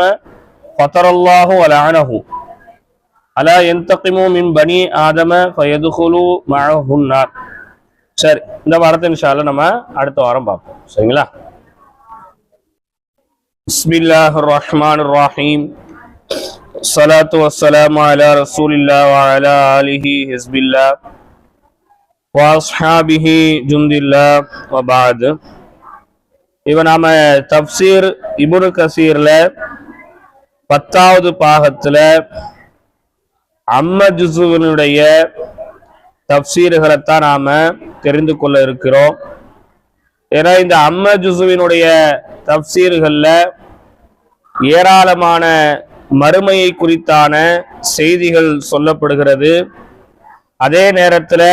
فطر الله ولعنه ألا ينتقم من بني آدم فيدخل معه النار. சரி, இந்த வாரத்தை இன்ஷா அல்லாஹ் நம்ம அடுத்த வாரம் பார்ப்போம். சரிங்களா? பிஸ்மில்லாஹிர் ரஹ்மானிர் ரஹீம். ஸலாத்து வஸ்ஸலாமு அலா ரசூலில்லாஹ் வ அலா ஆலிஹி ஹிஸ்பில்லாஹ். وأصحابه جند الله وبعد. இவன் நாம தப்சீர் இப்னு கசீர்ல 10வது பாகத்துல அம்ம ஜுஸுவினுடைய தப்சீர்களைத்தான் நாம தெரிந்து கொள்ள இருக்கிறோம். ஏன்னா இந்த அம்ம ஜுஸுவினுடைய தப்சீர்கள்ல ஏராளமான மறுமையை குறித்தான செய்திகள் சொல்லப்படுகிறது. அதே நேரத்தில்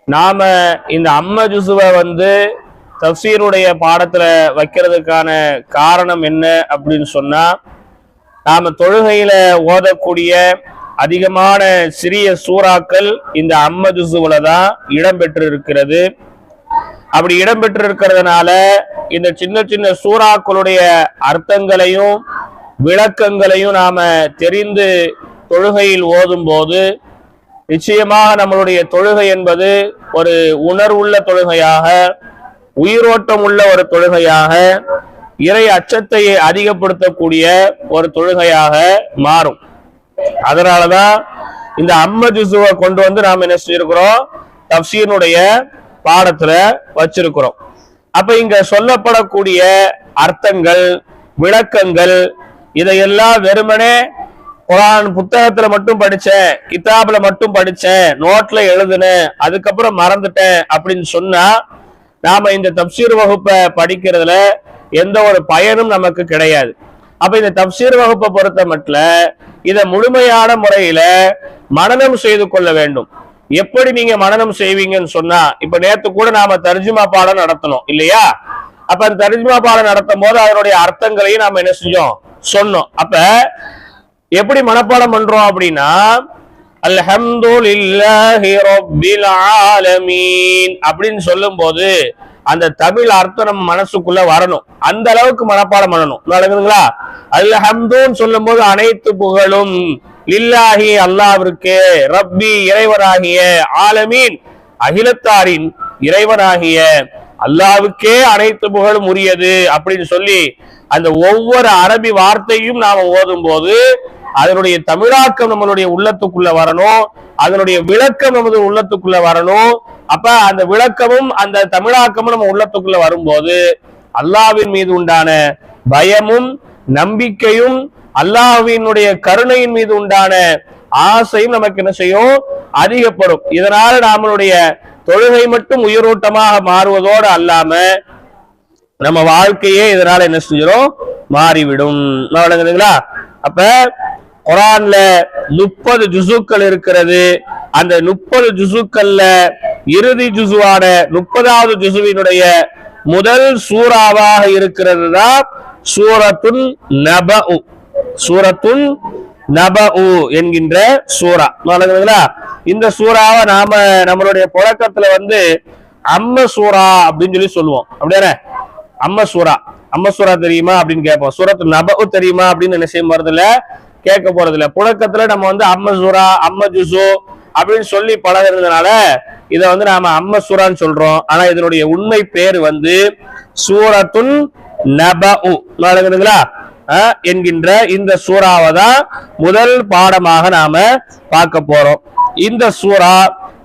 நாம இந்த அம்ம ஜுஸுவை தப்சீருடைய பாடத்துல வைக்கிறதுக்கான காரணம் என்ன அப்படின்னு சொன்னா, நாம தொழுகையில ஓதக்கூடிய அதிகமான சிறிய சூறாக்கள் இந்த அம்ம ஜுஸுவுல தான் இடம்பெற்று இருக்கிறது. அப்படி இடம்பெற்று இருக்கிறதுனால இந்த சின்ன சின்ன சூறாக்களுடைய அர்த்தங்களையும் விளக்கங்களையும் நாம தெரிந்து தொழுகையில் ஓதும் போது நிச்சயமாக நம்மளுடைய தொழுகை என்பது ஒரு உணர்வுள்ள தொழுகையாக, உயிரோட்டம் உள்ள ஒரு தொழுகையாக, இறை அச்சத்தை அதிகப்படுத்தக்கூடிய ஒரு தொழுகையாக மாறும். அதனாலதான் இந்த அம்ம ஜுஸுவை கொண்டு நாம் என்ன செஞ்சிருக்கிறோம், தப்சீருடைய பாடத்துல வச்சிருக்கிறோம். அப்ப இங்க சொல்லப்படக்கூடிய அர்த்தங்கள், விளக்கங்கள், இதையெல்லாம் வெறுமனே குர்ஆன் புத்தகத்துல மட்டும் படிச்சேன், கிதாப்ல மட்டும் படிச்சேன், நோட்ல எழுதுனேன், அதுக்கப்புறம் மறந்துட்டேன் அப்படின்னு சொன்னா நாம இந்த தப்சீர் வகுப்பை படிக்கிறதுல எந்த ஒரு பயனும் நமக்கு கிடையாது. அப்ப இந்த தப்சீர் வகுப்பை பொறுத்த மட்டும் இதை முழுமையான முறையில மனனம் செய்து கொள்ள வேண்டும். எப்படி நீங்க மனனம் செய்வீங்கன்னு சொன்னா, இப்ப நேத்து கூட நாம தர்ஜுமா பாடம் நடத்தணும் இல்லையா? அப்ப அந்த தர்ஜுமா பாடம் நடத்தும் போது அதனுடைய அர்த்தங்களையும் நாம என்ன செஞ்சோம், சொன்னோம். அப்ப எப்படி மனப்பாடம் பண்றோம் அப்படின்னா, அல்ஹம்துலில்லாஹி ரப்பில் ஆலமீன் அப்படின்னு சொல்லும் போது அந்த தமிழ் அர்த்தம் நம்ம மனசுக்குள்ள வரணும். அந்த அளவுக்கு மனப்பாடம் பண்ணணும். நடக்குதுங்களா? அல்ஹம்துன்னு சொல்லும் போது அனைத்து புகழும் லில்லாஹி அல்லாஹ்விற்கே, ரப்பி இறைவனாகிய, ஆலமீன் அகிலத்தாரின் இறைவனாகிய அல்லாஹ்வுக்கே அனைத்து புகழும் உரியது அப்படின்னு சொல்லி அந்த ஒவ்வொரு அரபி வார்த்தையும் நாம ஓதும் போது அதனுடைய தமிழாக்கம் நம்மளுடைய உள்ளத்துக்குள்ள வரணும், அதனுடைய விளக்கம் நமது உள்ளத்துக்குள்ள வரணும். அப்ப அந்த விளக்கமும் அந்த தமிழாக்கமும் நம்ம உள்ளத்துக்குள்ள வரும்போது அல்லாஹ்வின் மீது உண்டான பயமும் நம்பிக்கையும் அல்லாஹ்வினுடைய கருணையின் மீது உண்டான ஆசையும் நமக்கு என்ன செய்யும், அதிகப்படும். இதனால நம்மளுடைய தொழுகை மட்டும் உயிரோட்டமாக மாறுவதோடு அல்லாம நம்ம வாழ்க்கையே இதனால என்ன செஞ்சிடும், மாறிவிடும். அப்ப குர்ஆன்ல 30 ஜுஸுக்கள் இருக்கிறது. அந்த 30 ஜுஸுக்கள்ல இறுதி ஜுஸுவான 30வது ஜுஸுவினுடைய முதல் சூறாவாக இருக்கிறது தான் சூரத்துன் நபஉ. சூரத்துன் நபஉ என்கின்ற சூரா. இந்த சூறாவை நாம நம்மளுடைய புழக்கத்துல அம்ம சூரா அப்படின்னு சொல்லி சொல்லுவோம். அப்படியே அம்ம சூரா, அம்ம சூரா தெரியுமா அப்படின்னு கேட்போம். சூரத்து நபஉ தெரியுமா அப்படின்னு என்ன செய்ய போறது இல்ல, கேட்க போறது இல்ல. புழக்கத்துல நம்ம அம்ம சூரா, அம்ம ஜுஸு அப்படின்னு சொல்லி பழகிறதுனால இதை நாம அம்ம சூரான்னு சொல்றோம். ஆனா இதனுடைய உண்மை பேர் சூரத்துன் நபஉ என்கின்ற இந்த சூறாவை தான் முதல் பாடமாக நாம பார்க்க போறோம். இந்த சூரா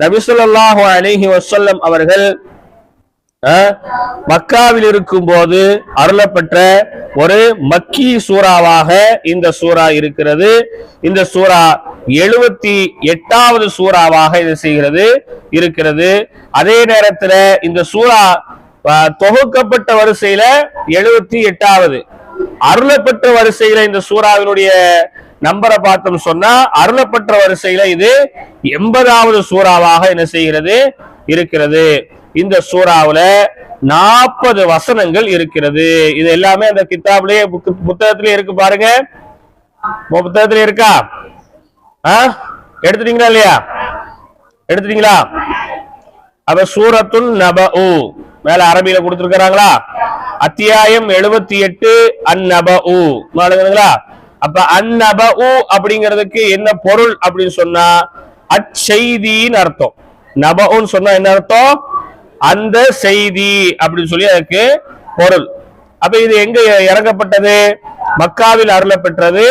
நபி ஸல்லல்லாஹு அலைஹி வஸல்லம் அவர்கள் மக்காவில் இருக்கும் போது அருளப்பட்ட ஒரு மக்கி சூறாவாக இந்த சூரா இருக்கிறது. இந்த சூரா 78வது சூறாவாக இது செய்கிறது இருக்கிறது. அதே நேரத்தில் இந்த சூரா தொகுக்கப்பட்ட வரிசையில 78வது, அருளப்பட்ட வரிசையில இந்த சூறாவினுடைய நம்பரை பார்த்தோம் சொன்னா அருளப்பட்ட வரிசையில இது 80வது சூறாவாக என்ன செய்கிறது இருக்கிறது. இந்த சூறாவுல 40 வசனங்கள் இருக்கிறது. இது எல்லாமே அந்த கிதாப்லயே புத்தகத்திலே இருக்கு பாருங்க. புத்தகத்திலே இருக்கா? எடுத்துட்டீங்களா இல்லையா? எடுத்துட்டீங்களா? அப்ப சூரத்துன் நபஉ மேல அரபியில கொடுத்திருக்காங்களா? அத்தியாயம் 78 அந்நபஉ. அப்ப அந்நபஉ அப்படிங்கிறதுக்கு என்ன பொருள் அப்படின்னு சொன்னா அச்செய்தின்னு அர்த்தம். நபஉன்னு சொன்னா என்ன அர்த்தம்? அந்த செய்தி அப்படின்னு சொல்லி அதுக்கு பொருள். அப்ப இது எங்க இறங்கப்பட்டது? மக்காவில் அருளப்பெற்றது.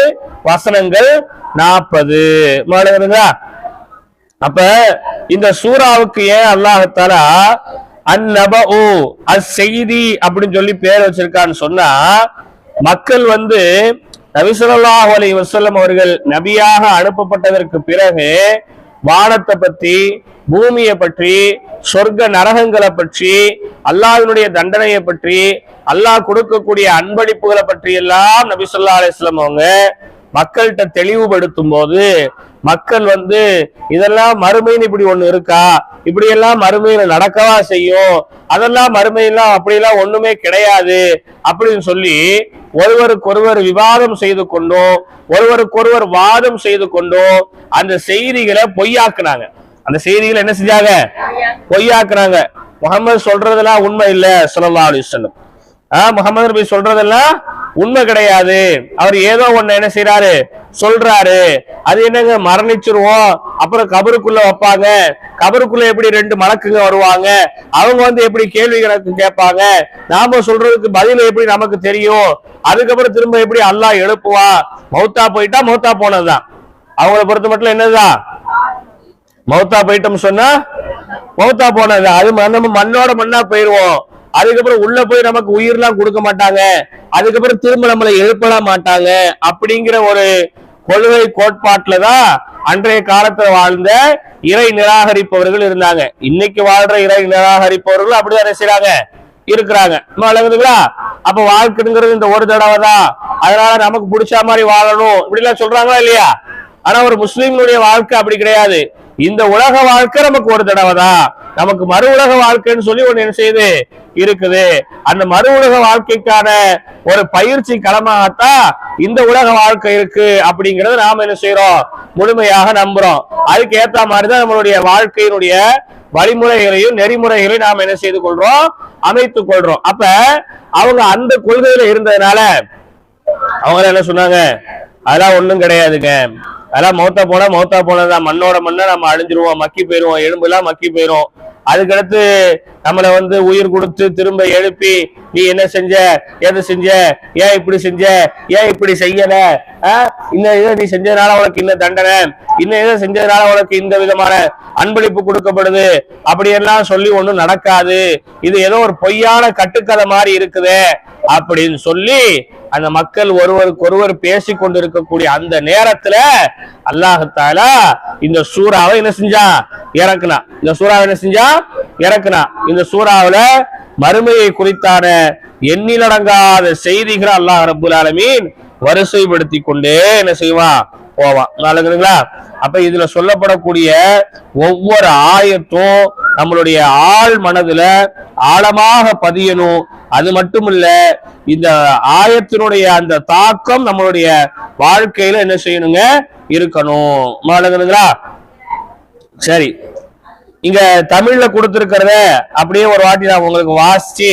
வசனங்கள் 40. அப்ப இந்த சூராவுக்கு ஏன் அல்லாஹ்தாலா அந்நபஉ அஸ்ஸெய்தி அப்படின்னு சொல்லி பேர் வச்சிருக்கான்னு சொன்னா, மக்கள் நபி ஸல்லல்லாஹு அலைஹி வஸல்லம் அவர்கள் நபியாக அனுப்பப்பட்டதற்கு பிறகு வானத்தை பற்றி, பூமியை பற்றி, சொர்க்க நரகங்களை பற்றி, அல்லாஹ்வினுடைய தண்டனையை பற்றி, அல்லாஹ் கொடுக்கக்கூடிய அன்பளிப்புகளை பற்றி எல்லாம் நபி ஸல்லல்லாஹு அலைஹி வஸல்லம் அவங்க மக்கள்கிட்ட தெளிவுபடுத்தும் போது, மக்கள் இதெல்லாம் மறுமைன்னு இப்படி ஒண்ணு இருக்கா, இப்படி எல்லாம் மறுமையில நடக்கவா செய்யும், அதெல்லாம் மறுமையெல்லாம் அப்படியெல்லாம் ஒண்ணுமே கிடையாது அப்படின்னு சொல்லி ஒருவருக்கொருவர் விவாதம் செய்து கொண்டோம், ஒருவருக்கொருவர் வாதம் செய்து கொண்டோம் அந்த செய்திகளை பொய்யாக்குனாங்க. அந்த செய்திகளை என்ன செஞ்சாங்க? பொய்யாக்குறாங்க. முகமது சொல்றதெல்லாம் உண்மை இல்ல ஸல்லல்லாஹு அலைஹி வஸல்லம். முகமது நபி சொல்றதெல்லாம் உண்மை கிடையாது, அவர் ஏதோ ஒண்ணு என்ன செய்யறாரு சொல்றாரு. அது என்னங்க, மரணிச்சிருவோம், அப்புறம் கபருக்குள்ள வைப்பாங்க, கபருக்குள்ள எப்படி 2 மலக்குங்க வருவாங்க, அவங்க எப்படி கேள்வி கணக்கு கேட்பாங்க, நாம சொல்றதுக்கு பதில் எப்படி நமக்கு தெரியும், அதுக்கப்புறம் திரும்ப எப்படி அல்லாஹ் எழுப்புவா, மௌத்தா போயிட்டா மௌத்தா போனதுதான். அவங்கள பொறுத்த மட்டும் என்னதுதான், மௌத்தா போயிட்டோம் சொன்னா மௌத்தா போனது, அது நம்ம மண்ணோட மண்ணா போயிருவோம், அதுக்கப்புறம் உள்ள போய் நமக்கு உயிர்லாம் கொடுக்க மாட்டாங்க, அதுக்கப்புறம் திரும்ப நம்மளை எழுப்பலாம் மாட்டாங்க அப்படிங்கிற ஒரு கொள்கை கோட்பாட்டுலதான் அன்றைய காலத்துல வாழ்ந்த இறை நிராகரிப்பவர்கள் இருந்தாங்க. இன்னைக்கு வாழ்ற இறை நிராகரிப்பவர்கள் அப்படிதான் செய்றாங்க, இருக்கிறாங்க. அப்ப வாழ்க்கைங்கிறது இந்த ஒரு தடவை தான், அதனால நமக்கு பிடிச்ச மாதிரி வாழணும் இப்படி எல்லாம் சொல்றாங்களா இல்லையா? ஆனா ஒரு முஸ்லீம்களுடைய வாழ்க்கை அப்படி கிடையாது. இந்த உலக வாழ்க்கை நமக்கு ஒரு தடவை தான், நமக்கு மறு உலக வாழ்க்கைன்னு சொல்லி ஒண்ணு என்ன செய்யுது இருக்குது. அந்த மறு உலக வாழ்க்கைக்கான ஒரு பயிற்சி களமாகத்தான் இந்த உலக வாழ்க்கை இருக்கு அப்படிங்கறத நாம என்ன செய்யறோம், முழுமையாக நம்புறோம். அதுக்கு ஏத்த மாதிரிதான் நம்மளுடைய வாழ்க்கையினுடைய வழிமுறைகளையும் நெறிமுறைகளையும் நாம் என்ன செய்து கொள்றோம், அமைத்துக் கொள்றோம். அப்ப அவங்க அந்த கொள்கையில இருந்ததுனால அவங்க என்ன சொன்னாங்க, அதெல்லாம் ஒண்ணும் கிடையாதுங்க, அதெல்லாம் மௌத்தா போனா மௌத்தா போனதான், மண்ணோட மண்ணா நம்ம அழிஞ்சிருவோம், மக்கி போயிருவோம், எலும்பு எல்லாம் மக்கி போயிரும், அதுக்கடுத்து நம்மளை உயிர் கொடுத்து திரும்ப எழுப்பி நீ என்ன செஞ்ச, எது செஞ்ச, ஏன் இப்படி செஞ்ச, ஏன் இப்படி செய்யல, இன்னும் இதை நீ செஞ்சதுனால உனக்கு இன்னும் தண்டனை, இன்னும் இதை செஞ்சதுனால உனக்கு இந்த விதமான அன்பளிப்பு கொடுக்கப்படுது அப்படியெல்லாம் சொல்லி ஒண்ணும் நடக்காது, இது ஏதோ ஒரு பொய்யான கட்டுக்கதை மாதிரி இருக்குது அப்படின்னு சொல்லி அந்த மக்கள் ஒருவருக்கொருவர் பேசி கொண்டிருக்கக்கூடிய அந்த நேரத்துல அல்லாஹ் தஆலா இந்த சூறாவை என்ன செஞ்சா இறக்குனா. இந்த சூறாவை என்ன செஞ்சா இறக்குனா. இந்த சூறாவுல மறுமையை குறித்தான எண்ணிலடங்காத செய்திகளை அல்லாஹ் ரப்புல் ஆலமீன் வரிசைப்படுத்தி கொண்டே என்ன செய்வான் போவான். நாளுங்களா? அப்ப இதுல சொல்லப்படக்கூடிய ஒவ்வொரு ஆயத்தும் நம்மளுடைய ஆழ் மனதுல ஆழமாக பதியணும். அது மட்டும் இல்ல, இந்த ஆயத்தினுடைய அந்த தாக்கம் நம்மளுடைய வாழ்க்கையில என்ன செய்யணுங்க, இருக்கணும். மாணவர்களா, சரி, இங்க தமிழ்ல கொடுத்திருக்கிறத அப்படியே ஒரு வாட்டி நான் உங்களுக்கு வாசிச்சு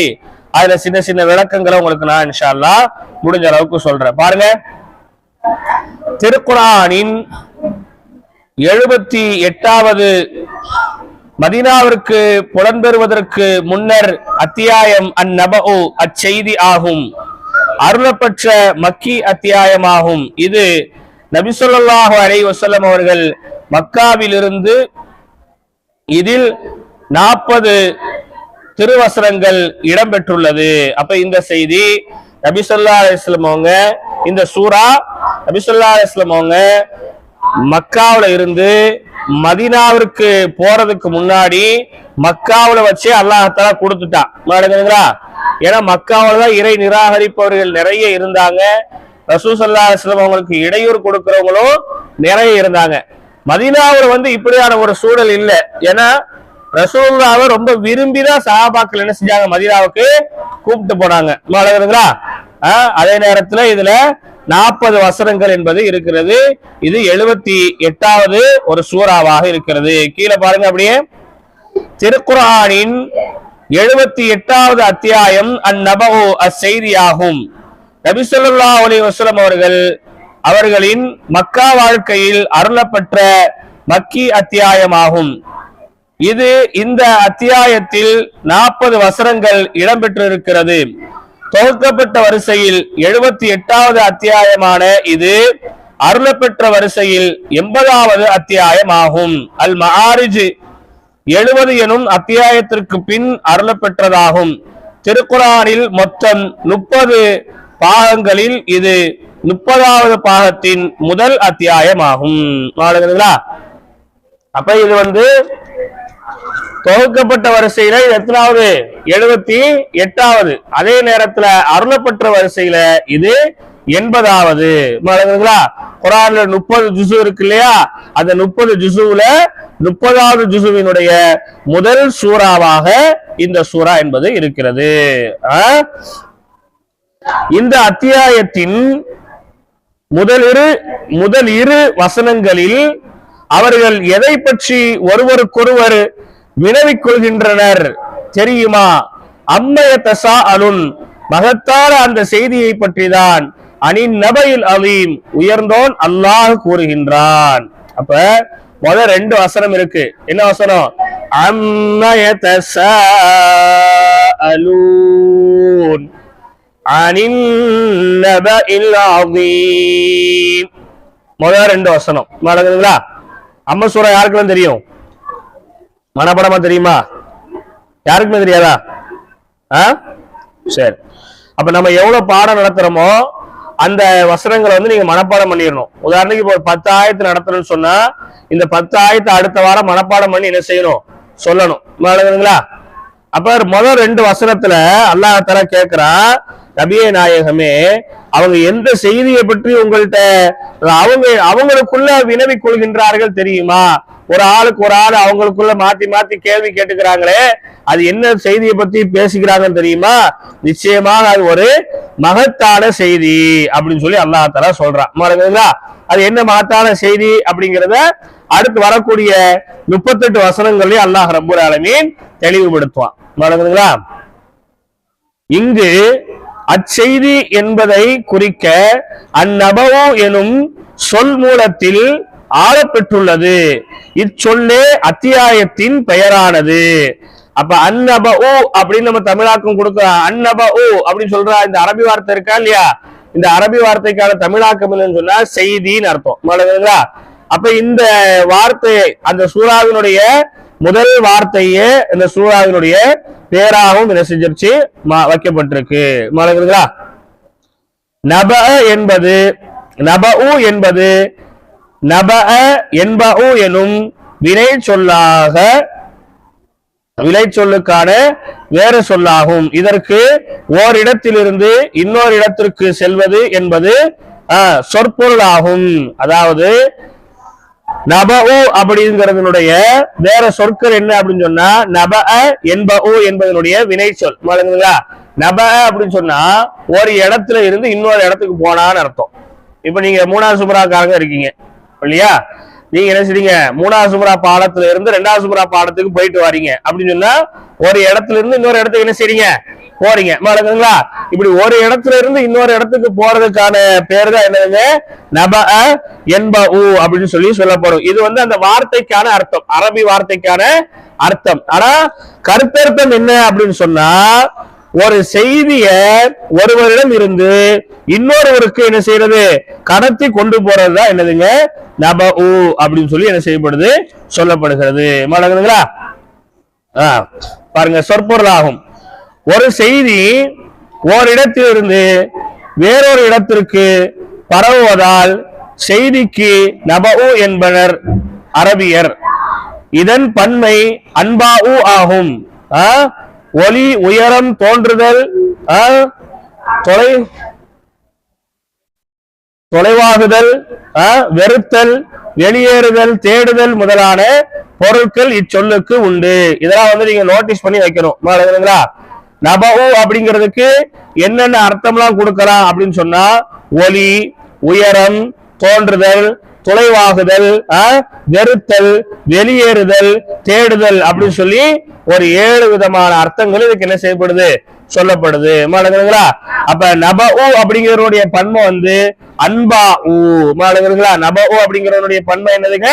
அதுல சின்ன சின்ன விளக்கங்களை உங்களுக்கு நான் இன்ஷா அல்லாஹ் முடிஞ்ச அளவுக்கு சொல்றேன். பாருங்க, திருக்குர்ஆனின் 78வது மதீனாவிற்கு புலம்பெறுவதற்கு முன்னர் அத்தியாயம் அந்நபஉ அச்செய்தி ஆகும். அருளப்பெற்ற மக்கி அத்தியாயமாகும். இது நபி ஸல்லல்லாஹு அலைஹி வஸல்லம் அவர்கள் மக்காவிலிருந்து இதில் 40 திருவசனங்கள் இடம்பெற்றுள்ளது. அப்ப இந்த செய்தி நபி ஸல்லல்லாஹு அலைஹி வஸல்லம் அவங்க, இந்த சூரா நபி ஸல்லல்லாஹு அலைஹி வஸல்லம் அவங்க மக்காவுல இருந்து மதீனாவிற்கு போறதுக்கு முன்னாடி மக்காவுல வச்சே அல்லாஹ் தஆலா கொடுத்துட்டான். ஏன்னா மக்காவுல தான் இறை நிராகரிப்பவர்கள் நிறைய இருந்தாங்க. ரசூல் ஸல்லல்லாஹு அலைஹி வஸல்லம் அவங்களுக்கு இடையூறு கொடுக்கிறவங்களும் நிறைய இருந்தாங்க. மதீனாவுல இப்படியான ஒரு சூழல் இல்லை. ஏன்னா ரசூலுல்லாஹ்வை ரொம்ப விரும்பிதான் சஹாபாக்கள் என்ன செஞ்சாங்க, மதீனாவுக்கு கூப்பிட்டு போனாங்க. அதே நேரத்துல இதுல 40 வசனங்கள் என்பது இருக்கிறது. இது 78வது ஒரு சூறாவாக இருக்கிறது. கீழே பாருங்க, அப்படியே திருக்குர்ஆனின் 78வது அத்தியாயம் அந்நபஉ அச்செய்தியாகும். நபி ஸல்லல்லாஹு அலைஹி வஸல்லம் அவர்களின் மக்கா வாழ்க்கையில் அருளப்பெற்ற மக்கி அத்தியாயமாகும். இது இந்த அத்தியாயத்தில் 40 வசனங்கள் இடம்பெற்றிருக்கிறது. தொகுக்கப்பட்ட வரிசையில் 78வது அத்தியாயமான இது அருளப்பெற்ற வரிசையில் 80வது அத்தியாயமாகும். அல் மஆரிஜ் 70 எனும் அத்தியாயத்திற்கு பின் அருளப்பெற்றதாகும். திருக்குரானில் மொத்தம் 30 பாகங்களில் இது 30வது பாகத்தின் முதல் அத்தியாயமாகும். அப்ப இது தொகுக்கப்பட்ட வரிசையில எத்தனாவது? 78வது. அதே நேரத்துல அருளப்பட்ட வரிசையில இது 80வது. குர்ஆன்ல 30 ஜுஸு இருக்கு இல்லையா? அந்த 30 ஜுஸுல 30வது ஜுஸுவினுடைய முதல் சூறாவாக இந்த சூரா என்பது இருக்கிறது. இந்த அத்தியாயத்தின் முதல் இரு வசனங்களில் அவர்கள் எதை பற்றி ஒருவருக்கொருவர் வினவிக் கொள்கின்றனர் தெரியுமா? அம்மைய தசா அலுன், மகத்தான அந்த செய்தியை பற்றிதான். அனின் நபையில் அலீம், உயர்ந்தோன் அல்லாஹ் கூறுகின்றான். அப்ப முதல் 2 வசனம் இருக்கு. என்ன வசனம்? அம்மைய தசா அலூன் அனின் நபையில் அலீம். முதல் 2 வசனம் மறந்துங்களா? அம்மா சூரா யாருக்குன்னு தெரியும்? மனப்படமா தெரியுமா? யாருக்குமே தெரியாதா? சரி. அப்ப நம்ம எவ்வளவு பாடம் நடத்துறோமோ அந்த வசனங்களை நீங்க மனப்பாடம் பண்ணிடணும். உதாரணத்துக்கு இப்போ 10 ஆயத்து நடத்தணும்னு சொன்னா இந்த 10 ஆயத்தை அடுத்த வாரம் மனப்பாடம் பண்ணி என்ன செய்யணும்? சொல்லணும். அப்ப முதல் 2 வசனத்துல அல்லாஹ் தஆலா கேட்கிறான், நபியே நாயகமே, அவங்க எந்த செய்தியை பற்றி உங்கள்கிட்ட அவங்களுக்குள்ள வினவி கொள்கின்றார்கள் தெரியுமா? ஒரு ஆளுக்கு ஒரு ஆள் அவங்களுக்குள்ள மாத்தி மாத்தி கேள்வி கேட்டுக்கிறாங்களே, அது என்ன செய்தியை பத்தி பேசிக்கிறாங்கன்னு தெரியுமா? நிச்சயமாக அது ஒரு மகத்தான செய்தி அப்படின்னு சொல்லி அல்லாஹ் தஆலா சொல்றான். அது என்ன மகத்தான செய்தி அப்படிங்கிறத அடுத்து வரக்கூடிய 38 வசனங்கள்லயும் அல்லாஹ் ரப்பல் ஆலமீன் தெளிவுபடுத்துவான். இங்கு அச்செய்தி என்பதை குறிக்க அந்நபவு எனும் சொல் மூலத்தில் ஆளப்பெற்றுள்ளது. இச்சொல்லே அத்தியாயத்தின் பெயரானது. அப்ப அந்நபு அப்படின்னு நம்ம தமிழாக்கம் கொடுக்கிறோம். அந்நபு அப்படின்னு சொல்ற இந்த அரபி வார்த்தை இருக்கா இல்லையா? இந்த அரபி வார்த்தைக்கான தமிழாக்கம் என்னன்னு சொன்னா செய்தின்னு அர்த்தம். அப்ப இந்த வார்த்தையை அந்த சூறாவினுடைய முதல் வார்த்தையே இந்த சூறாவினுடைய பேராகவும் என்ன செஞ்சிருச்சு? வைக்கப்பட்டிருக்கு. நப என்பது எனும் வினை சொல்லுக்கான வேறு சொல்லாகும். இதற்கு ஓரிடத்திலிருந்து இன்னொரு இடத்திற்கு செல்வது என்பது சொற்பொருளாகும். அதாவது நபு அப்படிங்கிறதுனுடைய வேற சொற்கள் என்ன அப்படின்னு சொன்னா நப என்பதனுடைய வினை சொல். நப அப்படின்னு சொன்னா ஒரு இடத்துல இருந்து இன்னொரு இடத்துக்கு போனான்னு அர்த்தம். இப்ப நீங்க 3வது சுமராக்காரங்க இருக்கீங்க இல்லையா? நீங்க என்ன செய்றீங்க? 3வது சுமரா பாடத்துல இருந்து 2வது சுமரா பாடத்துக்கு போயிட்டு வரீங்க அப்படின்னு சொன்னா ஒரு இடத்துல இருந்து இன்னொரு இடத்துக்கு என்ன செய்றீங்க? போறீங்க. இப்படி ஒரு இடத்துல இருந்து இன்னொரு இடத்துக்கு போறதுக்கான பேரு தான் என்னதுங்க? நப என்பு அப்படின்னு சொல்லப்படும். இது அந்த வார்த்தைக்கான அர்த்தம், அரபி வார்த்தைக்கான அர்த்தம். ஆனா கருத்தர்த்தம் என்ன அப்படின்னு சொன்னா ஒரு செய்திய ஒருவரிடம் இருந்து இன்னொருவருக்கு என்ன செய்யறது? கடத்தி கொண்டு போறதுதான் என்னதுங்க? நபு அப்படின்னு சொல்லி என்ன செய்யப்படுது? சொல்லப்படுகிறது. பாருங்க, சொற்பொருளாகும். ஒரு செய்தி ஓரிடத்திலிருந்து வேறொரு இடத்திற்கு பரவுவதால் செய்திக்கு நபு என்பனர் அரபியர். இதன் பன்மை அன்பாஉ ஆகும். ஒளி, உயரம், தோன்றுதல், தொலைவாகுதல், வெறுத்தல், வெளியேறுதல், தேடுதல் முதலான பொருட்கள் இச்சொல்லுக்கு உண்டு. இதெல்லாம் நீங்க நோட்டீஸ் பண்ணி வைக்கணும். நபு அப்படிங்கிறதுக்கு என்னென்ன அர்த்தம்லாம் கொடுக்கலாம் அப்படின்னு சொன்னா ஒளி, உயரம், தோன்றுதல், தொலைவாகுதல், வெறுத்தல், வெளியேறுதல், தேடுதல் அப்படின்னு சொல்லி ஒரு 7 விதமான அர்த்தங்கள் இதுக்கு என்ன செய்யப்படுது? சொல்லப்படுது. அப்ப நபு அப்படிங்கிறவருடைய பன்மை அன்பா ஊ. நபு அப்படிங்கிறவனுடைய பன்மை என்னதுங்க?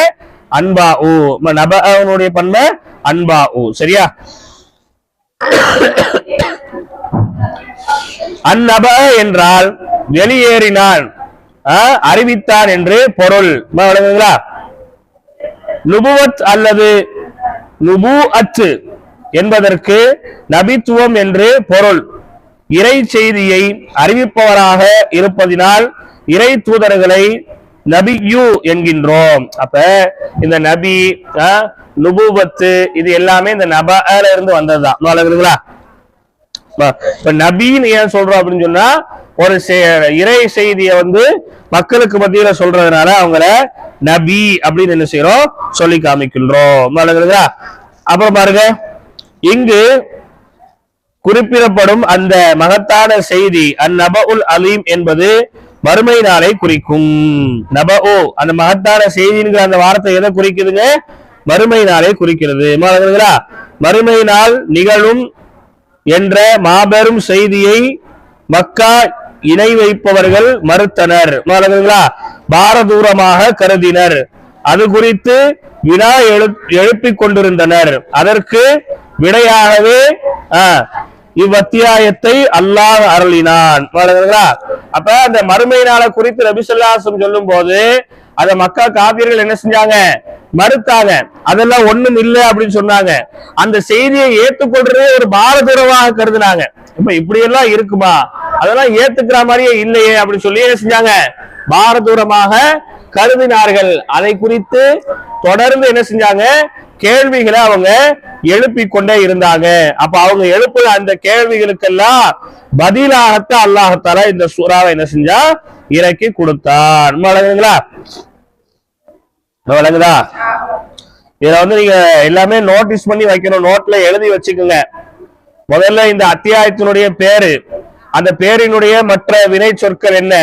அன்பா ஊ. நபனுடைய பன்மை அன்பா ஊ. சரியா? அந்நப என்றால் வெளியேறினான், அறிவித்தான் என்று பொருள். நுபுவத் அல்லது நுபுஅத் என்பதற்கு நபித்துவம் என்று பொருள். இறை செய்தியை அறிவிப்பவராக இருப்பதினால் இறை தூதர்களை நபியு என்கின்றோம். அப்ப இந்த நபி நுபுவத்து இது எல்லாமே இந்த நபல இருந்து வந்ததுதான். இப்ப நபின்னு ஏன் சொல்றோம் அப்படின்னு சொன்னா, ஒரு இறை செய்தியை மக்களுக்கு மத்தியில சொல்றதுனால அவங்கள நபி அப்படின்னு என்ன செய்யறோம், சொல்லி காமிக்கின்றோம். அப்புறம் பாருங்க, இங்கு குறிப்பிடப்படும் அந்த மகத்தான செய்தி அந்நபஉல் அலீம் என்பது மறுமை நாளை குறிக்கும். நபஓ அந்த மகத்தான செய்திங்கிற அந்த வார்த்தை எதை குறிக்குதுங்க? மறுமை நாளை குறிக்கிறது. மறுமை நாள் நிகழும் என்ற மாபெரும் செய்தியை மக்கா இணை வைப்பவர்கள் மறுத்தனர், பாரதூரமாக கருதினர். அது குறித்து வினா எழுப்பிக் கொண்டிருந்தனர். அதற்கு விடையாகவே இவ்வத்தியாயத்தை அல்லாஹ் அருளினான். அப்ப அந்த மறுமை நாளை குறித்து நபி ஸல்லல்லாஹு அலைஹி வஸல்லம் சொல்லும் போது அத மக்கா காபிர்கள் என்ன செஞ்சாங்க? மறுத்தாங்க. அதெல்லாம் ஒண்ணும் இல்லை அப்படின்னு சொன்னாங்க. அந்த செய்தியை ஏற்றுக்கொள்றதே ஒரு பாரதூரமாக கருதுனாங்க. இப்ப இப்படி எல்லாம் இருக்குமா, அதெல்லாம் ஏத்துக்கிற மாதிரியே இல்லையே அப்படின்னு சொல்லி என்ன செஞ்சாங்க? பாரதூரமாக கருதினார்கள். அதை குறித்து தொடர்ந்து என்ன செஞ்சாங்க? கேள்விகளை அவங்க எழுப்பிக் கொண்டே இருந்தாங்க. அப்ப அவங்க எழுப்புற அந்த கேள்விகளுக்கெல்லாம் பதிலாகத்தான் அல்லாஹ்தாலா இந்த சூறாவை என்ன செஞ்சா? இறக்கி கொடுத்தான். விளங்குதா? இத நீங்க எல்லாமே நோட்டீஸ் பண்ணி வைக்கணும், நோட்ல எழுதி வச்சுக்கோங்க. முதல்ல இந்த அத்தியாயத்தினுடைய பேரு, அந்த பேரினுடைய மற்ற வினை சொற்கள் என்ன,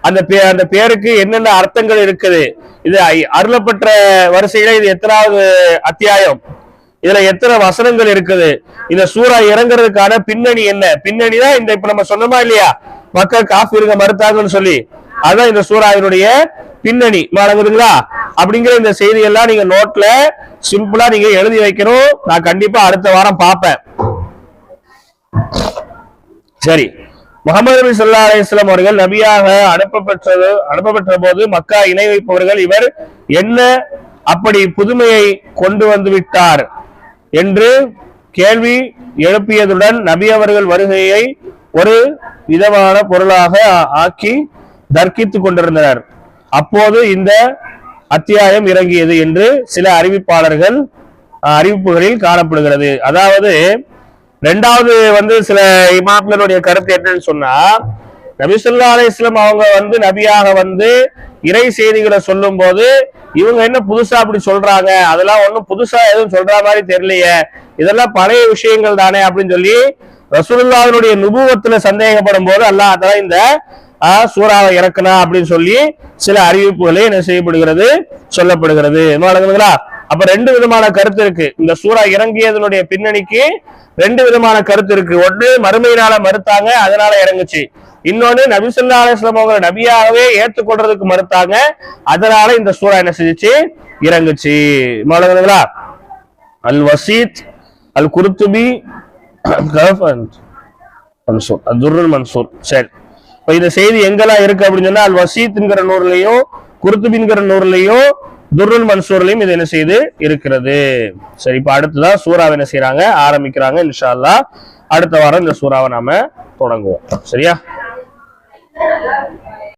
அந்த பேருக்கு என்னென்ன அர்த்தங்கள் இருக்குது, இது அருளப்பட்ட வரிசையில இது எத்தனாவது அத்தியாயம், இதுல எத்தனை வசனங்கள் இருக்குது, இந்த சூறா இறங்குறதுக்கான பின்னணி என்ன, பின்னணி தான் இந்த இப்ப நம்ம சொன்னோமா இல்லையா, மக்கள் காஃபிருங்க மறுத்தாங்கன்னு சொல்லி, அதான் இந்த சூறாவினுடைய பின்னணி. வழங்குதுங்களா? அப்படிங்கிற இந்த செய்தி எல்லாம் நீங்க நோட்ல சிம்பிளா நீங்க எழுதி வைக்கணும். நான் கண்டிப்பா அடுத்த வாரம் பார்ப்பேன். சரி, முஹம்மது நபி ஸல்லல்லாஹு அலைஹி வஸல்லம் அவர்கள் நபியாக அனுப்பப்பெற்ற போது மக்கா இணை வைப்பவர்கள் இவர் என்ன அப்படி புதுமையை கொண்டு வந்து விட்டார் என்று கேள்வி எழுப்பியதுடன் நபி அவர்கள் வருகையை ஒரு விதமான பொருளாக ஆக்கி தர்க்கித்துக் கொண்டிருந்தனர். அப்போது இந்த அத்தியாயம் இறங்கியது என்று சில அறிவிப்புகளில் காணப்படுகிறது. அதாவது ரெண்டாவது சில இமாம்களுடைய கருத்து என்னன்னு சொன்னா, நபி ஸல்லல்லாஹு அலைஹி வஸல்லம் அவங்க நபியாக இறை செய்திகளை சொல்லும் போது இவங்க என்ன புதுசா அப்படி சொல்றாங்க, அதெல்லாம் ஒண்ணும் புதுசா எதுவும் சொல்ற மாதிரி தெரியலையே, இதெல்லாம் பழைய விஷயங்கள் தானே அப்படின்னு சொல்லி ரசூலுல்லாஹ்வுடைய நுபுவத்துல சந்தேகப்படும் போது அல்லாஹ் தஆலா இந்த சூறாவை இறக்குனா அப்படின்னு சொல்லி சில அறிவிப்புகளே என்ன செய்யப்படுகிறது, சொல்லப்படுகிறது. அப்ப ரெண்டு விதமான கருத்து இருக்கு. இந்த சூறா இறங்கியதனுடைய பின்னணிக்கு ரெண்டு விதமான கருத்து இருக்கு. ஒன்று மறுமையினால மறுத்தாங்க, அதனால இறங்குச்சு. இன்னொன்னு நபி ஸல்லல்லாஹு அலைஹி வஸல்லம் அவங்க நபியாகவே ஏற்றுக்கொள்றதுக்கு மறுத்தாங்க, அதனால இந்த சூறா என்ன செஞ்சுச்சு, இறங்குச்சு. அல் வசீத் அல் குர்துபி துர்ருல் மன்சூர். சரி, இப்ப இந்த செய்தி எங்கெல்லாம் இருக்கு அப்படின்னு சொன்னா அல் வசீத்ங்கிற நூறுலையும் குர்துபின்கிற நூறுலையும் துர்ருல் மன்சூர்லையும் இது என்ன செய்து இருக்கிறது. சரி, இப்ப அடுத்ததான் சூறாவை என்ன செய்யறாங்க, ஆரம்பிக்கிறாங்க. இன்ஷா அல்லாஹ் அடுத்த வாரம் இந்த சூறாவை நாம தொடங்குவோம். சரியா?